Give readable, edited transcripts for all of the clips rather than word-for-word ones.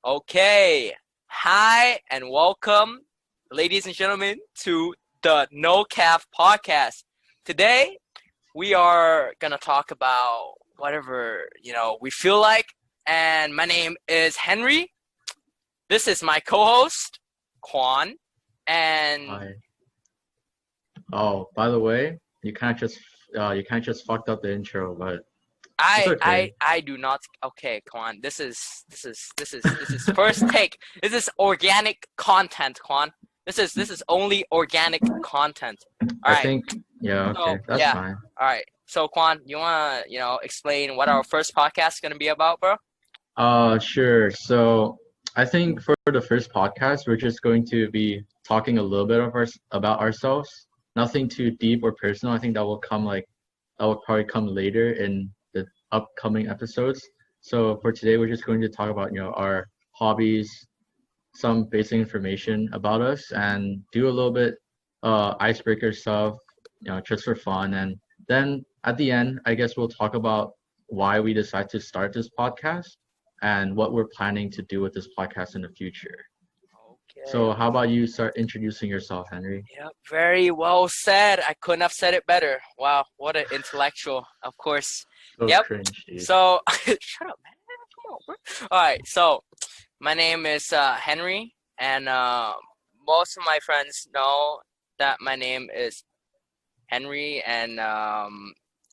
Okay. Hi and welcome, ladies and gentlemen, to the Caf Podcast. Today, we are gonna talk about whatever we feel like. And my name is Henry. This is my co-host, Quan, and Hi. Oh, by the way, you kind of just fucked up the intro, but it's I I okay. I do not. Okay, Quan. This is first take. This is organic content, Quan. This is only organic content. All I right. think yeah, So okay, that's yeah. fine. All right. So Quan, you wanna explain what our first podcast is gonna be about, bro? Sure. So I think for the first podcast, we're just going to be talking a little bit about ourselves. Nothing too deep or personal. I think that will probably come later in the upcoming episodes. So for today, we're just going to talk about our hobbies, some basic information about us, and do a little bit icebreaker stuff, just for fun. And then at the end, I guess we'll talk about why we decide to start this podcast and what we're planning to do with this podcast in the future. Okay. So how about you start introducing yourself, Henry? Yep. Very well said. I couldn't have said it better. Wow. What an intellectual. Of course. So Yep. cringe, dude. So shut up, man. Come on, bro. All right. So my name is Henry, and most of my friends know that my name is Henry, and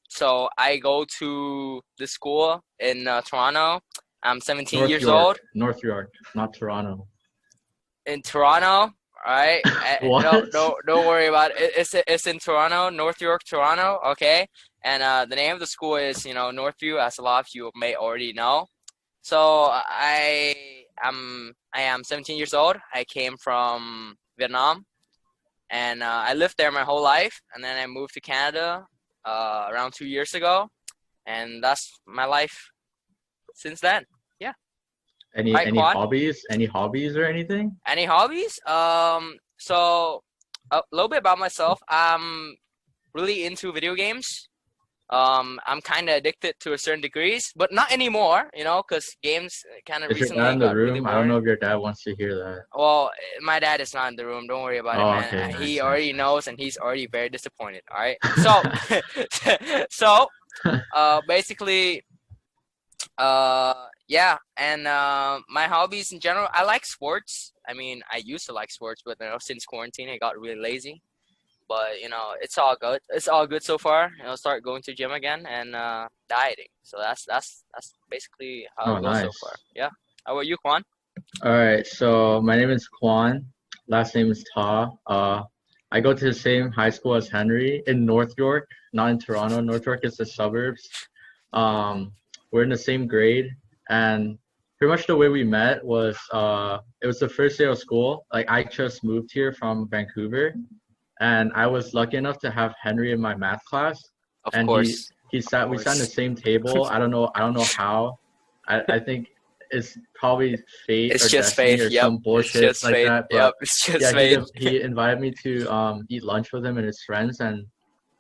so I go to the school in Toronto. I'm 17 North years old York, North York, not Toronto. in Toronto. All right, What? don't worry about it. It's in Toronto, North York, Toronto. Okay, and the name of the school is Northview, as a lot of you may already know. So I am 17 years old. I came from Vietnam, and I lived there my whole life. And then I moved to Canada around 2 years ago, and that's my life since then. Yeah. Any Right, any Quan? hobbies? Any hobbies or anything? Any hobbies? So a little bit about myself. I'm really into video games. I'm kind of addicted to a certain degrees, but not anymore, because games kind of Is your dad recently in the got really room? I don't know boring. if your dad wants to hear that. Well, my dad is not in the room. Don't worry about it, Oh, man. okay, He nice, nice, already knows, and he's already very disappointed. All right. So, so nice. basically, yeah, and my hobbies in general, I like sports. I mean, I used to like sports, but since quarantine, I got really lazy. But it's all good. It's all good so far. Start going to gym again and dieting. So that's basically how Oh, it goes so far. nice. Yeah. How about you, Quan? All right, so my name is Quan. Last name is Ta. I go to the same high school as Henry in North York, not in Toronto. North York is the suburbs. Um, we're in the same grade, and pretty much the way we met was it was the first day of school. Like I just moved here from Vancouver, and I was lucky enough to have Henry in my math class, Of and he course. he Of sat we sat in the course. same table. I don't know how. I think it's probably fate It's or just destiny faith. or Yep. some It's bullshit just like faith. that. Yep. But It's yeah, just he faith. did, he invited me to eat lunch with him and his friends, and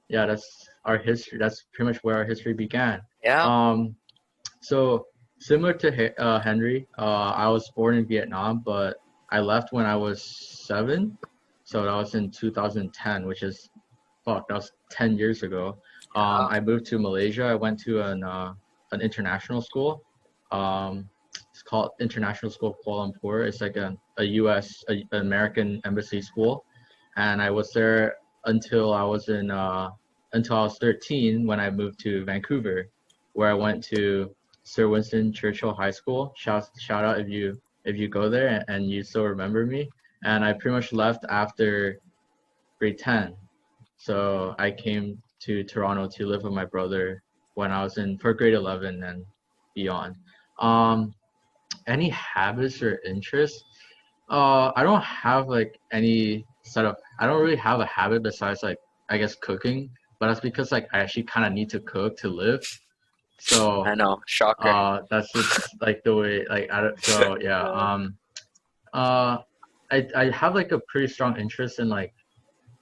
yeah, that's our history. That's pretty much where our history began. Yeah. Um, so similar to Henry, I was born in Vietnam, but I left when I was 7. So that was in 2010, which is that was 10 years ago. Yeah. I moved to Malaysia. I went to an international school. It's called International School of Kuala Lumpur. It's like a U.S. American embassy school, and I was there until I was 13 when I moved to Vancouver, where I went to Sir Winston Churchill High School. Shout out if you go there and you still remember me. And I pretty much left after grade 10. So I came to Toronto to live with my brother when I was in for grade 11 and beyond. Um, any habits or interests? I don't have like any set of. I don't really have a habit besides like I guess cooking, but that's because like I actually kind of need to cook to live. I So know. Shocker. that's just like the way like I don't. So yeah. Uh, I have like a pretty strong interest in like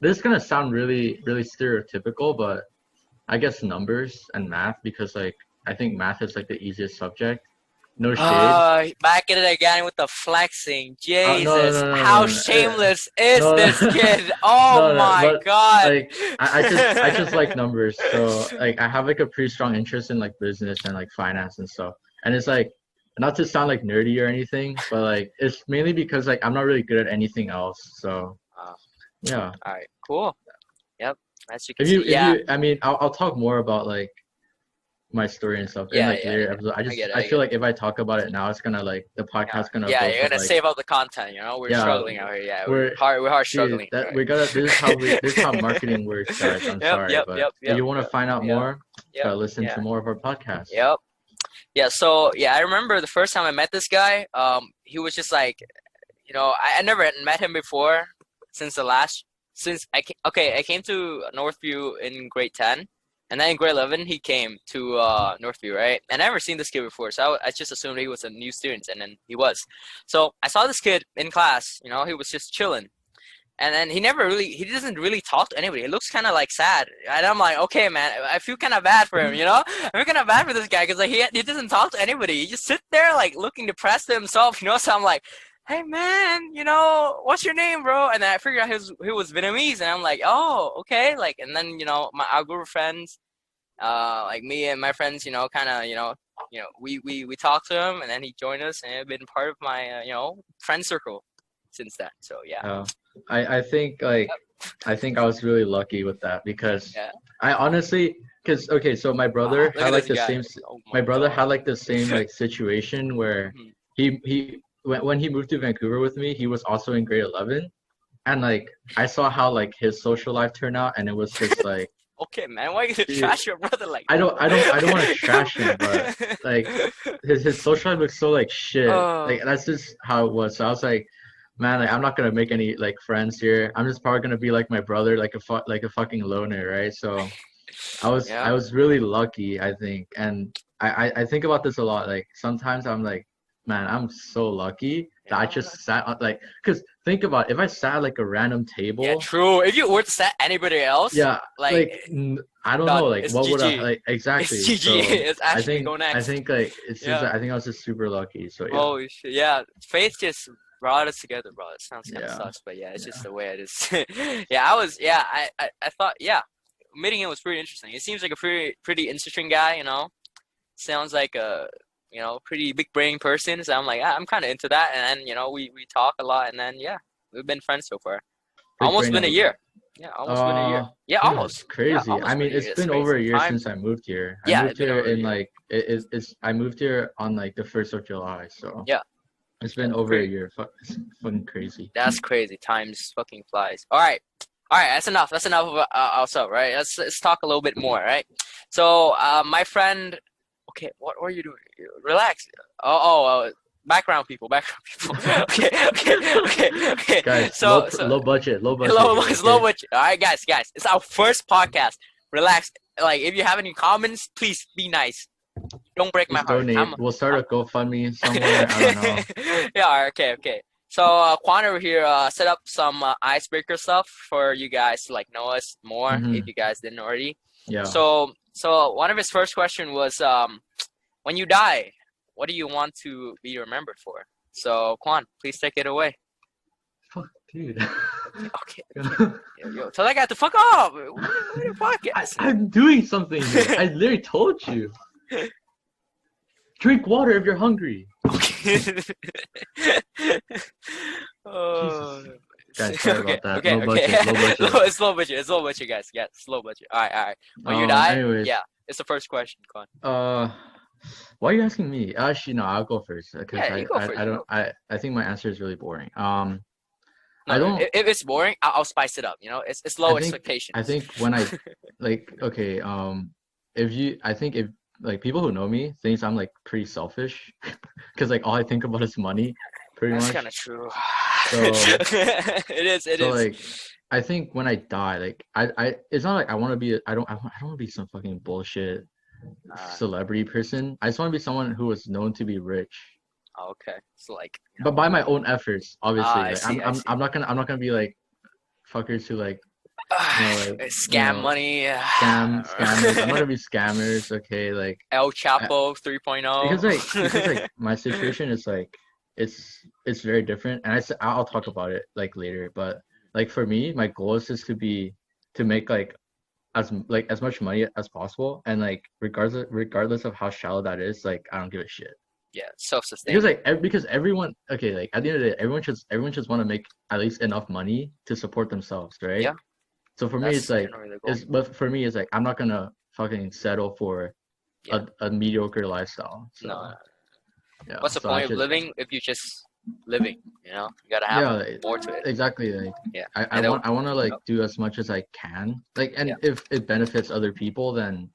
this is gonna sound really stereotypical, but I guess numbers and math because like I think math is like the easiest subject. No shade. Back at it again with the flexing. No, Jesus, no, no, how no, no, shameless is no, this no, kid? Oh no, no. my But god. like, I just like numbers. So like, I have like a pretty strong interest in like business and like finance and stuff. And it's like, not to sound like nerdy or anything, but like, it's mainly because like I'm not really good at anything else. So Uh, yeah. all right, cool. Yep, as you can If see, yeah, I mean, I'll talk more about like my story and stuff in yeah, like yeah, later yeah. episodes. I get it. I I get feel it. like if I talk about it now, it's gonna like the Yeah, podcast gonna yeah, go you're from gonna like save up the content. We're yeah, struggling out here. Yeah, we're we're hard dude struggling. that Right? we gotta this is how marketing works, guys. I'm Yep, sorry, yep, but yep, if yep, you want to yep, find out yep, more, yep, gotta listen yeah, to more of our podcasts. yep. Yeah, so yeah, I remember the first time I met this guy. He was just like, I never had met him before since I came to Northview in grade 10, and then in grade 11 he came to Northview, right? And I never seen this kid before, so I just assumed he was a new student, and then he was. So I saw this kid in class. He was just chilling. And then he doesn't really talk to anybody. He looks kind of like sad. And I'm like, okay, man, I feel kind of bad for him, I feel kind of bad for this guy because like he doesn't talk to anybody. He just sit there like looking depressed to himself, So I'm like, hey, man, what's your name, bro? And then I figured out he was Vietnamese, and I'm like, oh, okay. Like, and then our group of friends, like me and my friends, kind of, we talked to him, and then he joined us, and been part of my, friend circle since then. So yeah. I think like I think I was really lucky with that because Yeah. I honestly because okay, so my brother Look had at like this the guy. same Oh my brother God. had like the same like situation where Mhm. he when he moved to Vancouver with me, he was also in grade 11, and like I saw how like his social life turned out, and it was just like Okay, man, why you gonna dude, trash your brother like I don't want to trash him, but like his social life looks so like shit. Oh, Like that's just how it was. So I was like, man, like I'm not gonna make any like friends here. I'm just probably gonna be like my brother, like like a fucking loner, right? So yeah. I was really lucky, I think, and I think about this a lot. Like sometimes I'm like, man, I'm so lucky that I Yeah. just sat on like, cause think about it, if I sat at, like a random Yeah, table, true. If you were to set anybody else, yeah, like like I don't know, done. like It's what would I GG. like It's exactly? GG. So It's actually go I next. think like it's just Yeah. I think I was just super lucky. So yeah, Holy shit. Yeah. Faith just brought us together, bro. It sounds kind of yeah, sucks, but yeah, it's just yeah. the way it is. Yeah, I thought, yeah, meeting him was pretty interesting. He seems like a pretty interesting guy, Sounds like a, pretty big brain person. So I'm like, I'm kind of into that. And then, we talk a lot, and then, yeah, we've been friends so far. Big Almost brain been of a a year. guy. Yeah, almost been a year. Yeah, Yeah, it's almost. Yeah, crazy. I almost been mean, a year. it's It's been crazy. over a year Time. since I moved here. I Yeah, moved it's been here over a in year. like it's I moved here on like the 1st of July, so Yeah, it's yeah, been over a crazy. year. It's fucking crazy. That's crazy. Time just fucking flies. All right. All right, that's enough. That's enough of ourselves, right? Let's talk a little bit more, right? So, my friend, okay, what are you doing? Relax. Background people, background people. Okay. Guys, So low budget here, it's low okay? budget. All right, guys, it's our first podcast. Relax. Like, if you have any comments, please be nice. Don't break my Please heart. donate. We'll start a GoFundMe somewhere. I don't know. Yeah, all right, okay. So Quan over here set up some icebreaker stuff for you guys to like know us more if Hmm. you guys didn't already. Yeah. So one of his first question was when you die, what do you want to be remembered for? So Quan, please take it away. Fuck, dude. Okay. Yo, tell that guy to fuck off. What the podcast? I'm doing something here. I literally told you. Drink water if you're hungry. Okay. Oh. Jesus. Guys, sorry Okay, about that. okay, Low okay. budget, low budget. It's low budget. It's low budget, guys. Yeah, it's low budget. All right. When you die, Anyways, yeah, it's the first question. Go on. why are you asking me? Actually, no, I'll go first because Yeah, you go first. I You don't go. I think my answer is really boring. No, I don't if it's boring, I'll spice it up. It's low expectations. I think when I like okay, if you I think if like people who know me thinks I'm like pretty selfish because like all I think about is money, pretty That's much. kind of true. So It is. It so is. like I think when I die, like I it's not like I want to be I don't want to be some fucking bullshit Uh, celebrity person. I just want to be someone who was known to be rich, okay. So like, but by my own efforts, obviously. I Like see. I see. I'm not gonna be like fuckers who like Scam money. scammers. I'm not gonna be scammers, okay? Like El I, Chapo 3.0. because my situation is like it's very different, and I'll talk about it like later. But like for me, my goal is just to make like as much money as possible, and like regardless of how shallow that is, like I don't give a shit. Yeah, Because self-sustaining. because everyone, okay, like at the end of the day, everyone just want to make at least enough money to support themselves, right? Yeah, So for me, it's that's like generally the goal. but for me, it's like I'm not gonna fucking settle for Yeah, a mediocre lifestyle. no. So yeah, What's the so I point of just living if you're just living? You gotta have yeah, more to it. exactly. Like Yeah, and then I want to like oh, do as much as I can. Like, yeah, and if it benefits other people, then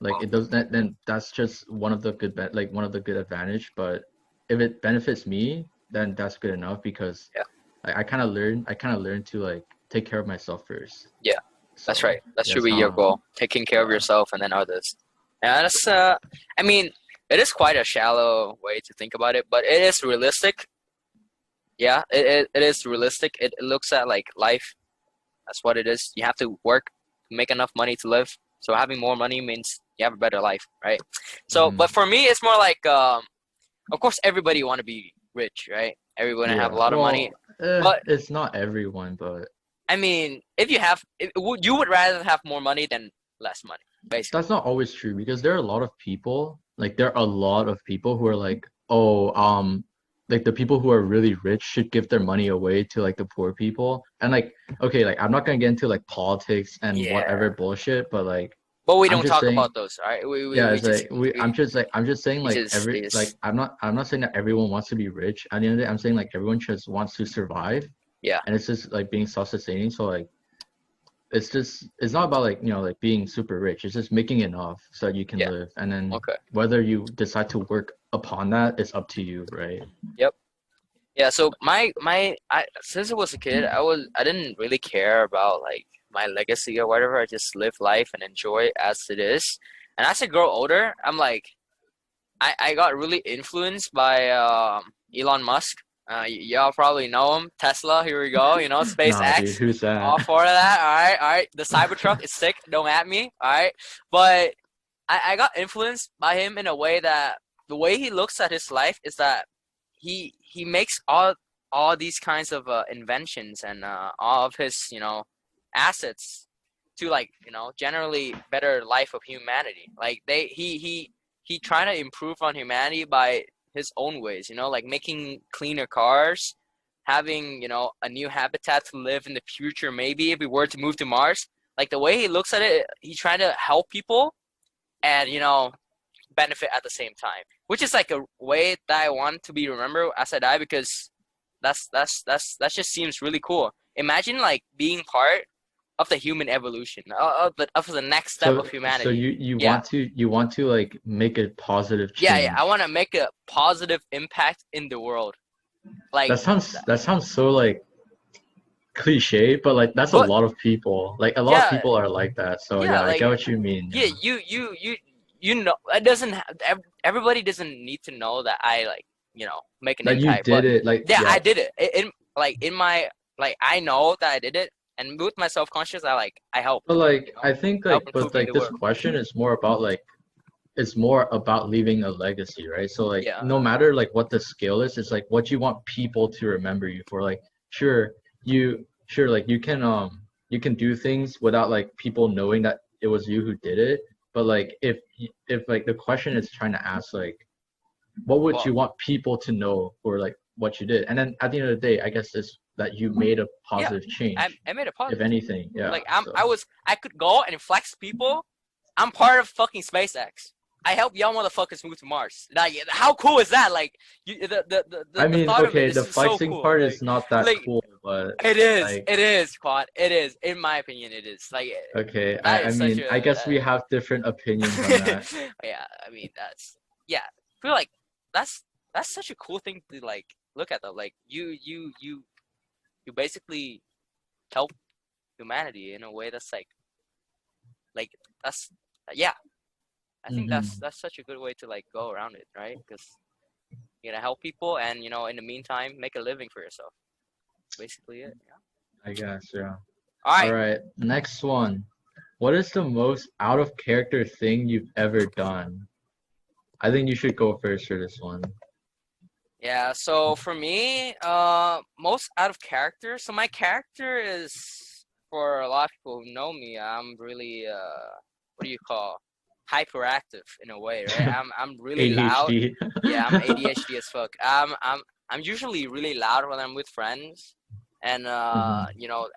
like it does that, then that's just one of the like one of the good advantage. But if it benefits me, then that's good enough because yeah, I kind of learned to like take care of myself first. yeah. That's So right. That should that's be your how goal. Taking care of yeah. yourself and then others. Yeah, that's I mean, it is quite a shallow way to think about it, but it is realistic. Yeah, it is realistic. It looks at like life. That's what it is. You have to work to make enough money to live. So having more money means you have a better life, right? So, Mhm. but for me, it's more like, of course, everybody want to be rich, right? Everyone have a Yeah. lot of money, Well, but it's not everyone, but I mean, if you have, you would rather have more money than less money, basically. that's not always true because there are a lot of people, like there are a lot of people who are like, oh, like the people who are really rich should give their money away to like the poor people. And like, okay, like I'm not gonna get into like politics and Yeah, whatever bullshit, but like but we I'm don't just talk saying, about those, all right? yeah, We it's just like I'm just saying we like just is I'm not saying that everyone wants to be rich. At the end of the day, I'm saying like everyone just wants to survive, yeah, and it's just like being self-sustaining. So like it's not about like like being super rich. It's just making enough so that you can yeah. live, and then Okay. whether you decide to work upon that, it's up to you, right? Yep. Yeah, so I since I was a kid, I didn't really care about like my legacy or whatever. I just live life and enjoy it as it is. And as I grow older, I'm like I got really influenced by Elon Musk. Y'all probably know him. Tesla, here we go. Nah, dude, SpaceX. who's All that? for that. All right. The Cybertruck is sick. Don't at me. All right. But I got influenced by him in a way that the way he looks at his life is that he makes all these kinds of inventions and all of his assets to like generally better life of humanity. Like he trying to improve on humanity by his own ways. Like making cleaner cars, having a new habitat to live in the future. Maybe if we were to move to Mars, like the way he looks at it, he's trying to help people and benefit at the same time, which is like a way that I want to be remembered as I die because that just seems really cool. Imagine like being part of the human evolution of the next step of So humanity. Yeah, you want to like make a positive yeah. I change. want to make a positive impact in the world. Like, That sounds so like cliche, but like that's a but lot of people. Like a lot of yeah, people are like that. So yeah. yeah, I get Like, what you mean. yeah. It doesn't. Everybody doesn't need to know that I like make an That you impact. did But it, like yeah, I yeah. did it. In my like I know that I did it, and with my self conscious, I help. But like I think Help like but improving like the this world. question is more about like it's more about leaving a legacy, right? So like Yeah. no matter like what the skill is, it's like what you want people to remember you for. Like sure like you can do things without like people knowing that it was you who did it. But like if like the question is trying to ask like what would Well, you want people to know for like what you did? And then at the end of the day, I guess it's that you made a yeah. positive I, change, I made a if positive change. anything. Yeah. Like So I could go and flex people. I'm part of fucking SpaceX. I help y'all motherfuckers move to Mars. Like, how cool is that? Like, I the mean, thought of it okay, is the just so flexing cool. part is not that Like cool, but like it is, Quan. It is. In my opinion, it is. Like, okay, that I is such mean, I a. guess we have different opinions on that. Yeah, I mean yeah. I feel like that's that's such a cool thing to like look at though. Like you basically help humanity in a way that's like that's yeah. I think Hmm. that's such a good way to like go around it, right? Because you're gonna help people, and in the meantime, make a living for yourself. Basically, it. Yeah. I guess, yeah. All All right. right, next one. What is the most out of character thing you've ever done? I think you should go first for this one. Yeah, so for me, most out of character. So my character is, for a lot of people who know me, I'm really what do you call, hyperactive in a way, right? I'm really loud. ADHD. Yeah, I'm ADHD as fuck. I'm usually really loud when I'm with friends, and Mhm.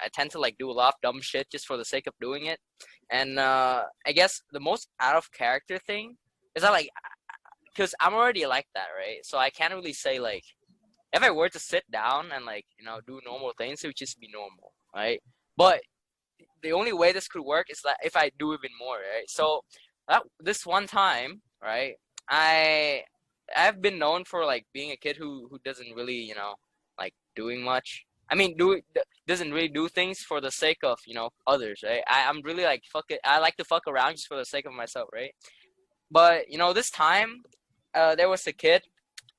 I tend to like do a lot of dumb shit just for the sake of doing it. And I guess the most out of character thing is that like because I'm already like that, right? So I can't really say like if I were to sit down and like do normal things, it would just be normal, right? But the only way this could work is that if I do even more, right? So this one time, right? I I've been known for like being a kid who doesn't really like doing much. I mean, doesn't really do things for the sake of others, right? I'm really like fuck it. I like to fuck around just for the sake of myself, right? But this time, there was a kid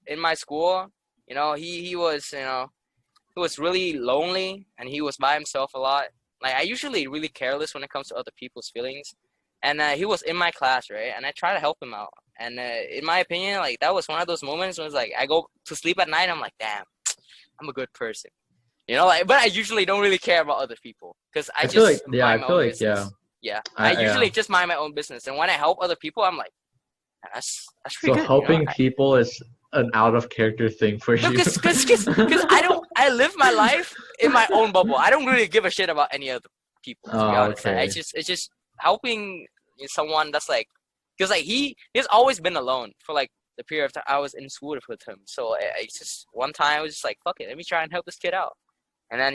in my school. He was he was really lonely and he was by himself a lot. Like I usually really careless when it comes to other people's feelings, and he was in my class, right? And I try to help him out. And in my opinion, like that was one of those moments when it's like I go to sleep at night. I'm like, damn, I'm a good person. Like, but I usually don't really care about other people because I I feel like just yeah, I mind my feel own like yeah. business. Yeah, I Yeah. usually just mind my own business, and when I help other people, I'm like, that's So pretty good, helping people is an out of character thing for No, you. cause I live my life in my own bubble. I don't really give a shit about any other people, to be Oh, honest. okay. It's just helping someone that's like, cause like he's always been alone for like the period of time I was in school with him. So it's just one time I was just like, fuck it, let me try and help this kid out. And then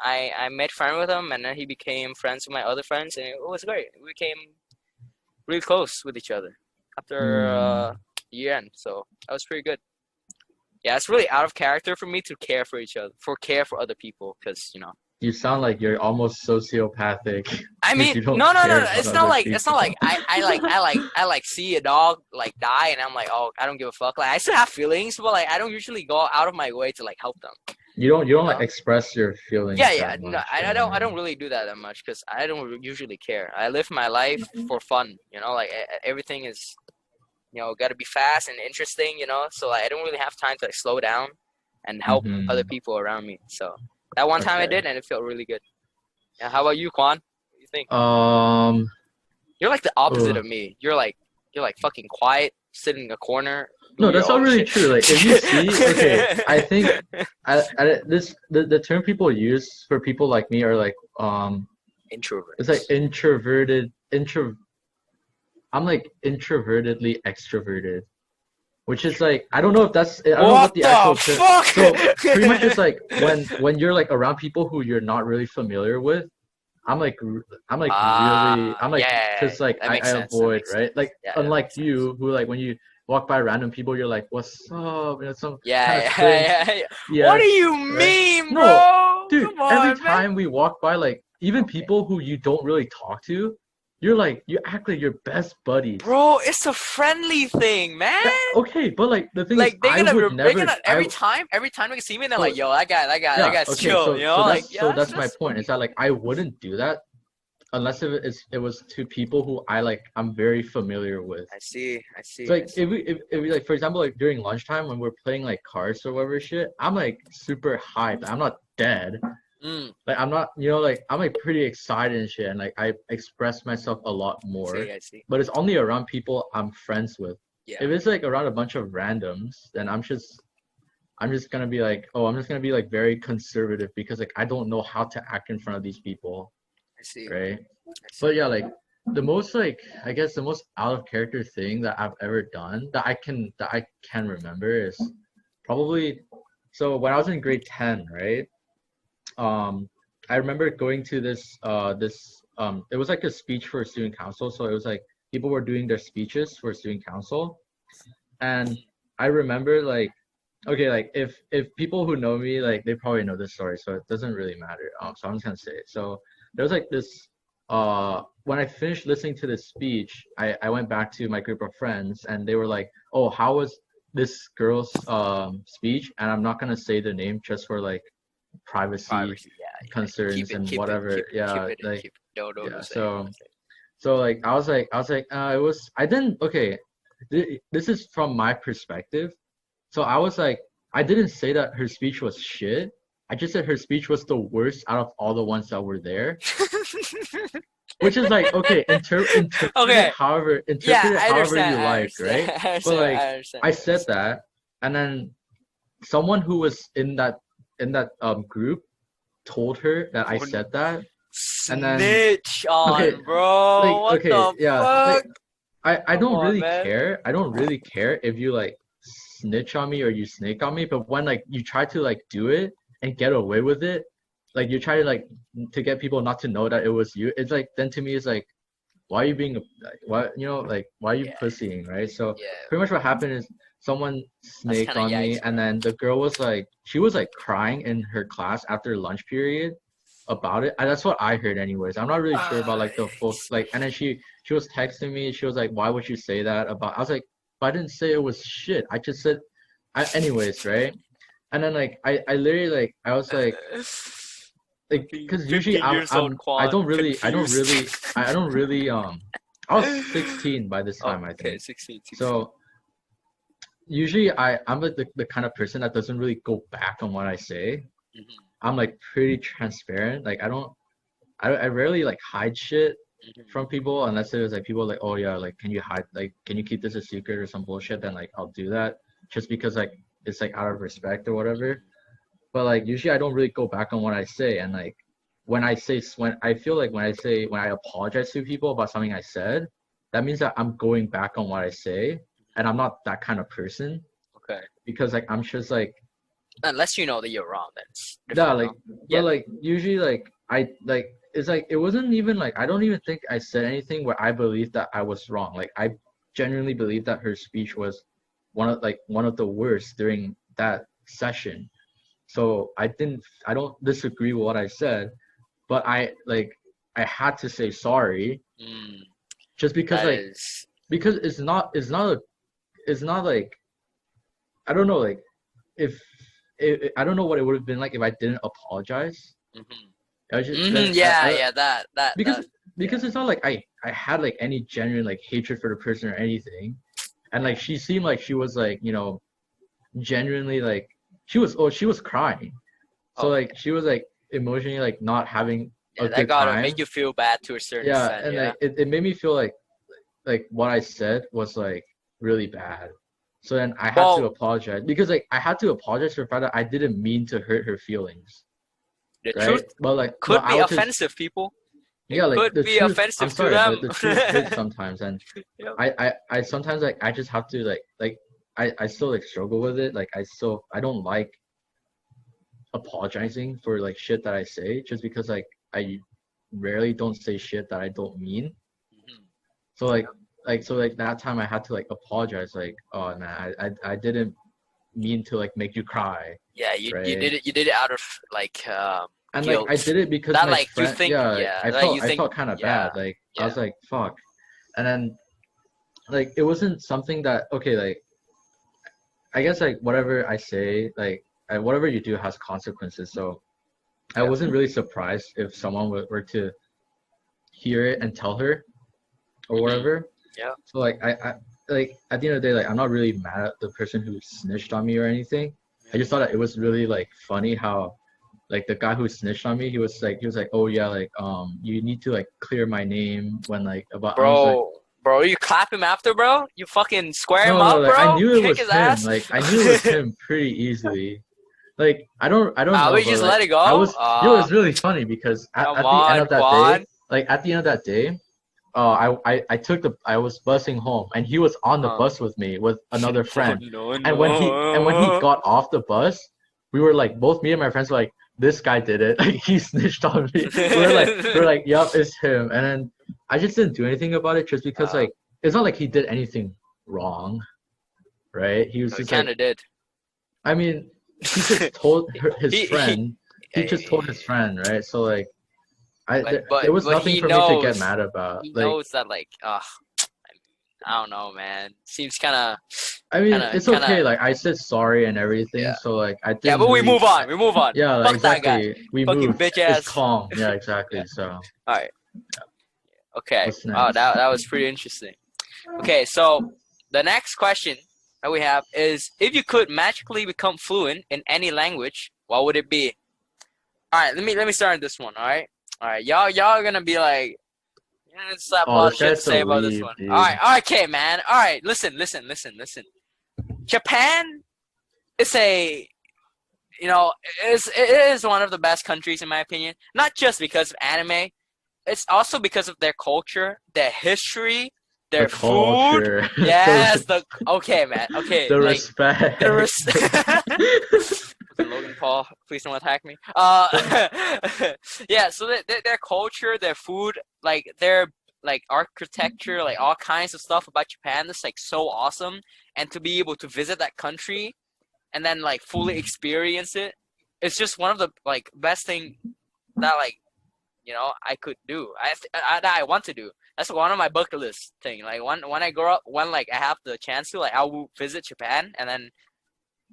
I made friends with him, and then he became friends with my other friends, and it was great. We became really close with each other after Hmm. year end. So that was pretty good. Yeah, it's really out of character for me to care for each other, care for other people, because You sound like you're almost sociopathic I if mean, you don't no, no, no, care no. about It's not other like people. I like see a dog like die, and I'm like, oh, I don't give a fuck. Like I still have feelings, but like I don't usually go out of my way to like help them. You don't You like know? express your Yeah, feelings yeah. that No, much. I don't really do that much because I don't usually care. I live my life for fun. Like everything is got to be fast and interesting. So like, I don't really have time to like slow down and help other Hmm. people around me. So that one time I Okay. did, and it felt really good. Yeah, how about you, Quan? What do you think? Um. You're like the opposite ugh. of me. You're like fucking quiet, sit in a corner, do No, your that's not own really shit. true. Like if you see, okay, I think the term people use for people like me are like it's like Introverts. introverted I'm like introvertedly extroverted, which is like I don't know What what the the actual term. fuck? So pretty much it's like when you're like around people who you're not really familiar with. I'm like I'm like Yeah, yeah, yeah. because like That I makes sense. That avoid, makes right, sense. like Yeah, that unlike makes sense. you who like when you walk by random people you're like what's up, some kind Yeah, of yeah, thing. yeah, yeah. What Yeah, do you right. mean, No, bro? dude, Come every on, man. time we walk by, like even Okay. people who you don't really talk to, you act like you're best buddies. Bro, it's a friendly thing, man. That okay, but like the thing is Like I would they're never gonna every time they see me, they're like, so yo, that yeah, guy's okay, chill, like, so yeah, that's my that's point, is that like I wouldn't do that unless it was to people who I'm very familiar with. I see, I So see, I like see. if we like for example like during lunchtime when we're playing like cards or whatever shit, I'm like super hyped. I'm not dead. Mm, Like I'm not like I'm like pretty excited and shit, and like I express myself a lot more. I see. But it's only around people I'm friends with. Yeah, If it's like around a bunch of randoms, then I'm just gonna be like, oh, I'm just gonna be like very conservative because like I don't know how to act in front of these people, I see, right? I see. But yeah, like the most like I guess the most out of character thing that I've ever done that I can remember is probably so when I was in grade 10, right? I remember going to this it was like a speech for student council, so it was like people were doing their speeches for student council, and I remember like okay, like if people who know me, like they probably know this story, so it doesn't really matter. So I'm just gonna say it. So there was like this when I finished listening to this speech, I went back to my group of friends and they were like, oh, how was this girl's speech? And I'm not gonna say the name just for like privacy concerns Keep it, and keep it, whatever. keep it, keep Yeah, it, like keep it. Don't yeah. say it, don't say it. So like it was I didn't okay. This is from my perspective. So I was like I didn't say that her speech was shit. I just said her speech was the worst out of all the ones that were there. Which is like okay, Okay, interpret yeah, it I however understand, you I like, understand, right? I But understand, like I understand. I said that, and then someone who was in that group told her that I said that, and then Snitch okay, on, bro. like What okay, the yeah, like fuck? I Come don't on, really man. care. I don't really care if you like snitch on me or you snake on me, but when like you try to like do it and get away with it, like you try to like to get people not to know that it was you, it's like then to me it's like why are you being like why you know like why are you Yeah, pussying, right? So yeah. pretty much what happened is someone That's snaked kind of on me yikes, bro. and then the girl was like she was like crying in her class after lunch period about it. And that's what I heard anyways. I'm not really sure about like the full like and then she was texting me, she was like, why would you say that about I was like, but I didn't say it was shit. I just said anyways, right? And then like I literally like I was like Fucking because usually 15 years old I Quan, don't really confused. I don't really I was 16 by this Oh, time I okay, think. 16, 16. So usually I'm like the kind of person that doesn't really go back on what I say. Mhm, I'm like pretty transparent. Like I rarely like hide shit mhm. from people unless it was like people like, oh yeah, like can you hide like can you keep this a secret or some bullshit, then like I'll do that just because like it's like out of respect or whatever. But like usually I don't really go back on what I say and like when I feel like when I apologize to people about something I said, that means that I'm going back on what I say and I'm not that kind of person Okay. because like I'm just like Unless you know that you're wrong, then it's yeah, different, like, no? Yeah. but like usually like I like it's like it wasn't even like I don't even think I said anything where I believed that I was wrong. Like I genuinely believe that her speech was one of the worst during that session. So I don't disagree with what I said, but I had to say sorry Mm, just that is. because it's not like I don't know like if I don't know what it would have been like if I didn't apologize. Mhm. I just Mhm. then Yeah, I yeah. because Yeah. it's not like I had like any genuine like hatred for the person or anything, and Yeah. like she seemed like she was like genuinely like she was crying, so Okay. like she was like emotionally like not having a Yeah, that good gotta make time. you feel bad to a certain Yeah, extent. and Yeah. like it made me feel like what I said was like really bad. So then I had to Well, apologize because like I had to apologize for the fact that I didn't mean to hurt her feelings, the truth right? But could I be was just offensive, people. It yeah, like could the be truth. I'm offensive to sorry, but them. the truth hurts sometimes, and Yep. I sometimes like I just have to I still like struggle with it. Like I don't like apologizing for like shit that I say just because like I rarely don't say shit that I don't mean. Mhm. So like that time I had to like apologize like oh man I didn't mean to like make you cry, Yeah, you right? did it. You did it out of like And like I guilt. did it because That my like you friend think. yeah Yeah, like you I think. felt kind of Yeah, bad. Like I yeah. was like fuck. And then like it wasn't something that okay like I guess like whatever I say like whatever you do has consequences, so I Yeah. wasn't really surprised if someone were to hear it and tell her or Hmm. whatever. Yeah. So like I like at the end of the day like I'm not really mad at the person who snitched on me or anything. I just thought that it was really like funny how like the guy who snitched on me he was like oh yeah like you need to like clear my name when like about I was like Bro, you clap him after, bro? You fucking square him no up, like I bro? knew it Kick was his him ass? like I knew it was him pretty easily. Like I don't know, We but just like let it I go? was you know it's really funny because Come at the end on, of that day Quan. like at the end of that day I took I was busing home and he was on the Uh-huh. bus with me with another Oh, friend. no, And when he no. got off the bus, we were like both me and my friends were like, this guy did it. Like he snitched on me. We were like, yup, it's him. And then I just didn't do anything about it just because uh, like it's not like he did anything wrong, right? He was he just like kind of did. I mean, he just told his He, friend. He just told his friend, right? So like there was but nothing he for me to get knows. mad about. He Like knows that, like, I don't know, man. Seems kind of I mean, Kinda, it's okay. kinda. Like I said sorry and everything, Yeah. so like I Yeah, didn't but we really. move on. We move on. Yeah, like, Fuck that guy. exactly. We Fucking moved. bitch It's ass. calm. Yeah, Yeah. exactly. So All right. Okay. what's Oh, next? that was pretty interesting. Okay, so the next question that we have is, if you could magically become fluent in any language, what would it be? All right, let me start on this one. All right, y'all are gonna be like, yeah, it's a Oh, lot of this shit to guy's say so about this weeb, one. dude. All right, okay, man. All right, listen. Japan is a, you know, it is one of the best countries in my opinion. Not just because of anime, it's also because of their culture, their history, The their food. culture, Yes, okay, man. Okay, the like respect. the Fucking Logan Paul, please don't attack me. Yeah. So their culture, their food, like their like architecture, like all kinds of stuff about Japan is like so awesome. And to be able to visit that country and then like fully experience it, it's just one of the like best thing that like I could do. That I want to do. That's one of my bucket list thing. Like when I grow up, when like I have the chance to, like I will visit Japan and then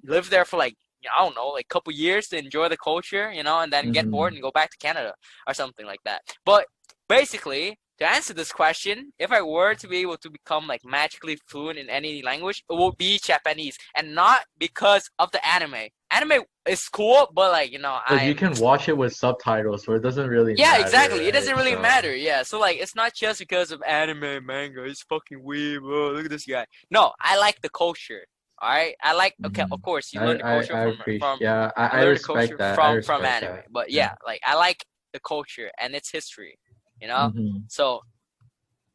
live there for like I don't know, like couple years to enjoy the culture, and then get bored Mhm. and go back to Canada or something like that. But basically, to answer this question, if I were to be able to become like magically fluent in any language, it will be Japanese, and not because of the anime. Anime is cool, but like But you can watch it with subtitles, so it doesn't really yeah, matter, exactly. It right? doesn't really So. matter. Yeah, so like it's not just because of anime, manga. It's fucking weird. Oh, look at this guy. No, I like the culture. All right, I like. Okay, of Mhm. course you I, learn the I, culture I from appreciate. from Yeah, you I learn the culture respect that. I from respect anime. that. But Yeah. yeah, like I like the culture and its history. You know, Hmm. so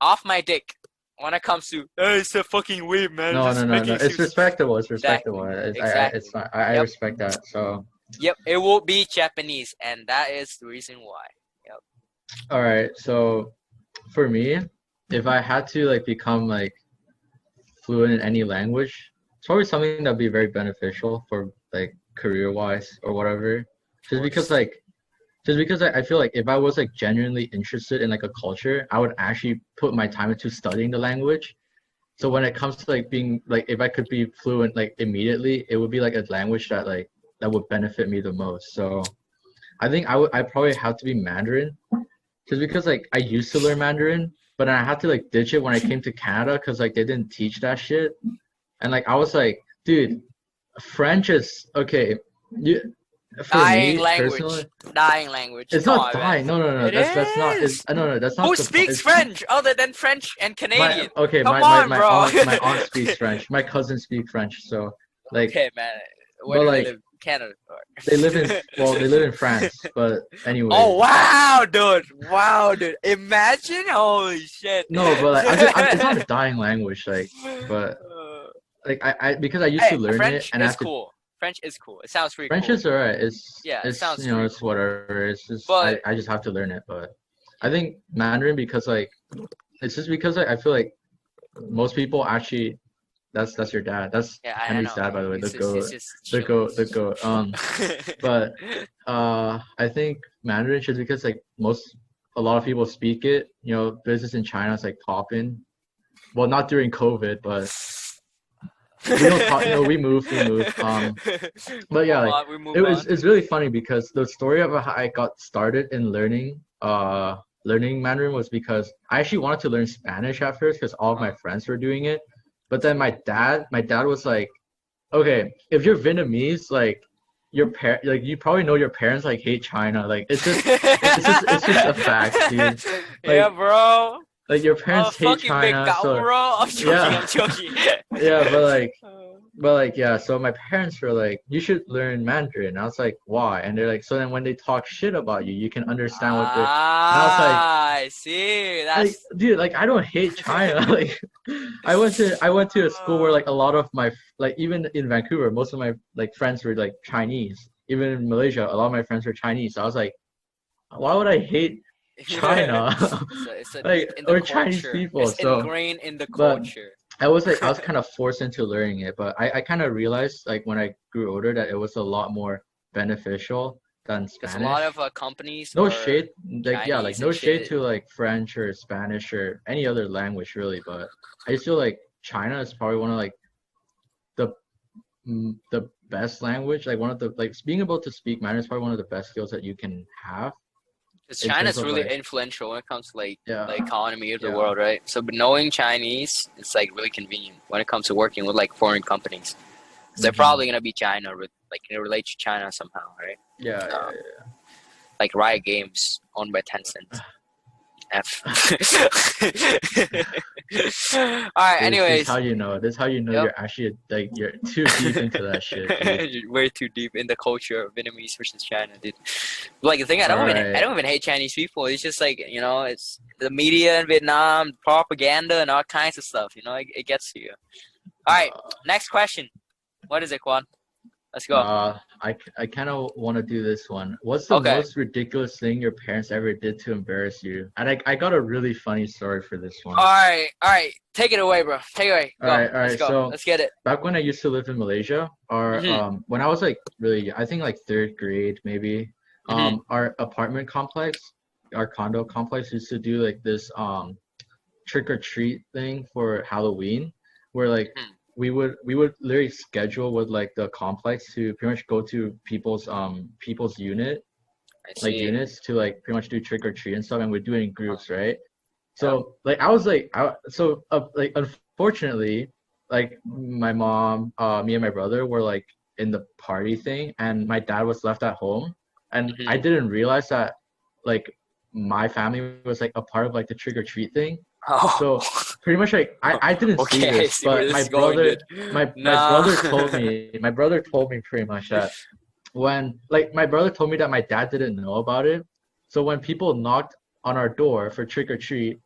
off my dick when it comes to hey, it's a fucking weird man. No, no, Just no, making no. It's excuses. respectable. It's Exactly. respectable. It's Exactly. fine. I Yep. respect that. So, Yep. It will be Japanese, and that is the reason why. Yep. all right. So, for me, if I had to like become like fluent in any language, it's probably something that'd be very beneficial for like career wise or whatever. Of Just because course. like just because I feel like if I was like genuinely interested in like a culture, I would actually put my time into studying the language. So when it comes to like being like if I could be fluent like immediately, it would be like a language that would benefit me the most. So I think I probably have to be Mandarin just because like I used to learn Mandarin, but I had to like ditch it when I came to Canada because like they didn't teach that shit. And like I was like, dude, French is okay. You for Dying me personally, language. Dying language. it's Come not on, man. dying. No, no, no. It That's not. is. No, no. That's Who not the point. speaks French other than French and My Canadian? okay. Come on, bro. My aunt speaks French. My cousin speaks French. So like, Okay, man. Where but do they like live? Canada. they live in France. But Oh anyways, wow, dude! Wow, dude! Imagine, holy shit! no. But like, it's not a dying language. Like, but like I because I used Hey, to learn it French and I is have to. cool. French is cool. It sounds pretty French cool. is alright. Yeah, it sounds pretty it's cool. whatever. It's just But I just have to learn it. But I think Mandarin because like it's just because I feel like most people actually that's your dad. That's yeah, I Henry's know. dad, by the way. He's just The chilling. goat, the goat. But I think Mandarin just because like a lot of people speak it. You know, business in China is like popping. Well, not during COVID, but we don't talk. You know, we moved. We But yeah, move like on. We move on. it's really funny because the story of how I got started in learning Mandarin was because I actually wanted to learn Spanish at first because all of my friends were doing it. But then my dad was like, okay, if you're Vietnamese, like like you probably know your parents like hate China. Like it's just a fact, dude. Yeah, Like bro. like your Oh, parents hate fucking big China, cow, so bro. I'm joking. yeah. I'm joking. Yeah, but like yeah, so my parents were like, you should learn Mandarin. I was like, why? And they're like, so then when they talk shit about you, you can understand what they're. And I was I see. like, That's. dude, like I don't hate China. Like, I went to a school where like a lot of my like even in Vancouver, most of my like friends were like Chinese. Even in Malaysia, a lot of my friends were Chinese. So I was like, why would I hate China? It's a Like deep in the or Chinese culture. people? It's So, ingrained in the but culture. I was kind of forced into learning it, but I kind of realized like when I grew older that it was a lot more beneficial than Because a lot Spanish. of companies No are shade, like yeah, like Chinese no and shade shit. to like French or Spanish or any other language really, but I just feel like China is probably one of like the best language, like one of the like being able to speak Mandarin is probably one of the best skills that you can have Because in terms China's of really like influential when it comes to like yeah the economy of the yeah world, right? So, but knowing Chinese, it's like really convenient when it comes to working with like foreign companies. Because they're hmm probably gonna be China, like gonna relate to China somehow, right? yeah Um, yeah like Riot Games, owned by Tencent. F. All right. This Anyways, how you know. This how you know yep. you're actually like you're too deep into that shit, dude. You're way too deep in the culture of Vietnamese versus China, dude. Like the thing, All I right. don't even hate Chinese people. It's just like it's the media in Vietnam, propaganda, and all kinds of stuff. It gets to you. All right. Uh, Next question. What is it, Quan? Let's go. I kind of want to do this one. What's the Okay. most ridiculous thing your parents ever did to embarrass you? And I got a really funny story for this one. All right. All right. Take it away, bro. Take it away. Go. All Let's right. go. So Let's get it. back when I used to live in Malaysia, or Mhm. when I was like really, I think like third grade maybe, Mhm. our apartment complex, our condo complex used to do like this trick or treat thing for Halloween, where like Mhm. we would literally schedule with like the complex to pretty much go to people's I see. units to like pretty much do trick or treat and stuff, and we do it in Uh-huh. groups, right? Yep. So like I was like like unfortunately like my mom, me and my brother were like in the party thing, and my dad was left at home, and I Mhm. didn't realize that like my family was like a part of like the trick or treat thing. Oh. So pretty much like I didn't see Okay. I this, see where but this is going, dude. my Nah. brother told me pretty much that when like my brother told me that my dad didn't know about it. So when people knocked on our door for trick or treat,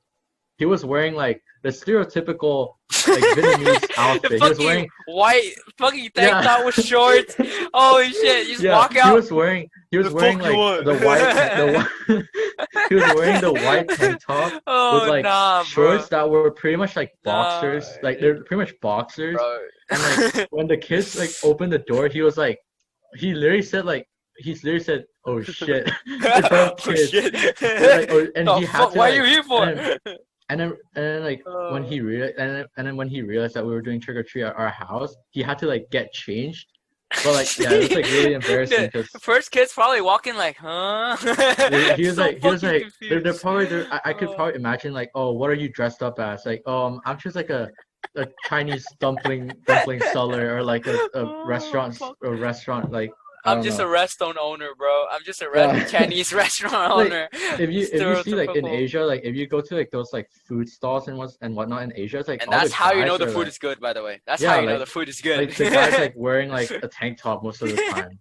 he was wearing like the stereotypical like Vietnamese The outfit. He was fucking wearing white fucking tank yeah top with shorts. Holy shit! You just yeah walk out. he was The wearing fuck you like want? the he was wearing the white tank top with Oh like nah, bro. shorts that were pretty much like Nah, boxers, like they're pretty much boxers. bro. And like when the kids like opened the door, he was like he literally said oh shit in front of Oh kids. shit! Like oh, and The he had fuck? to Why are you like here and for? then like when Uh, and then when he realized that we were doing trick or treat at our house, he had to like get changed. But like yeah, it was like really embarrassing the because first kid's probably walking like, huh? So he was fucking like they're confused. probably I could Oh, probably imagine like oh what are you dressed up as like I'm just like a Chinese dumpling seller or like oh, fuck. a restaurant like I I'm don't just a know restaurant owner, bro. I'm just a yeah Chinese restaurant like owner. if you see like in Stereotypical. Asia like if you go to like those like food stalls and whatnot in Asia it's like And all that's the how you know guys the are food like is good, by the way. That's how yeah you know the food is good. like the guys like wearing like a tank top most of the time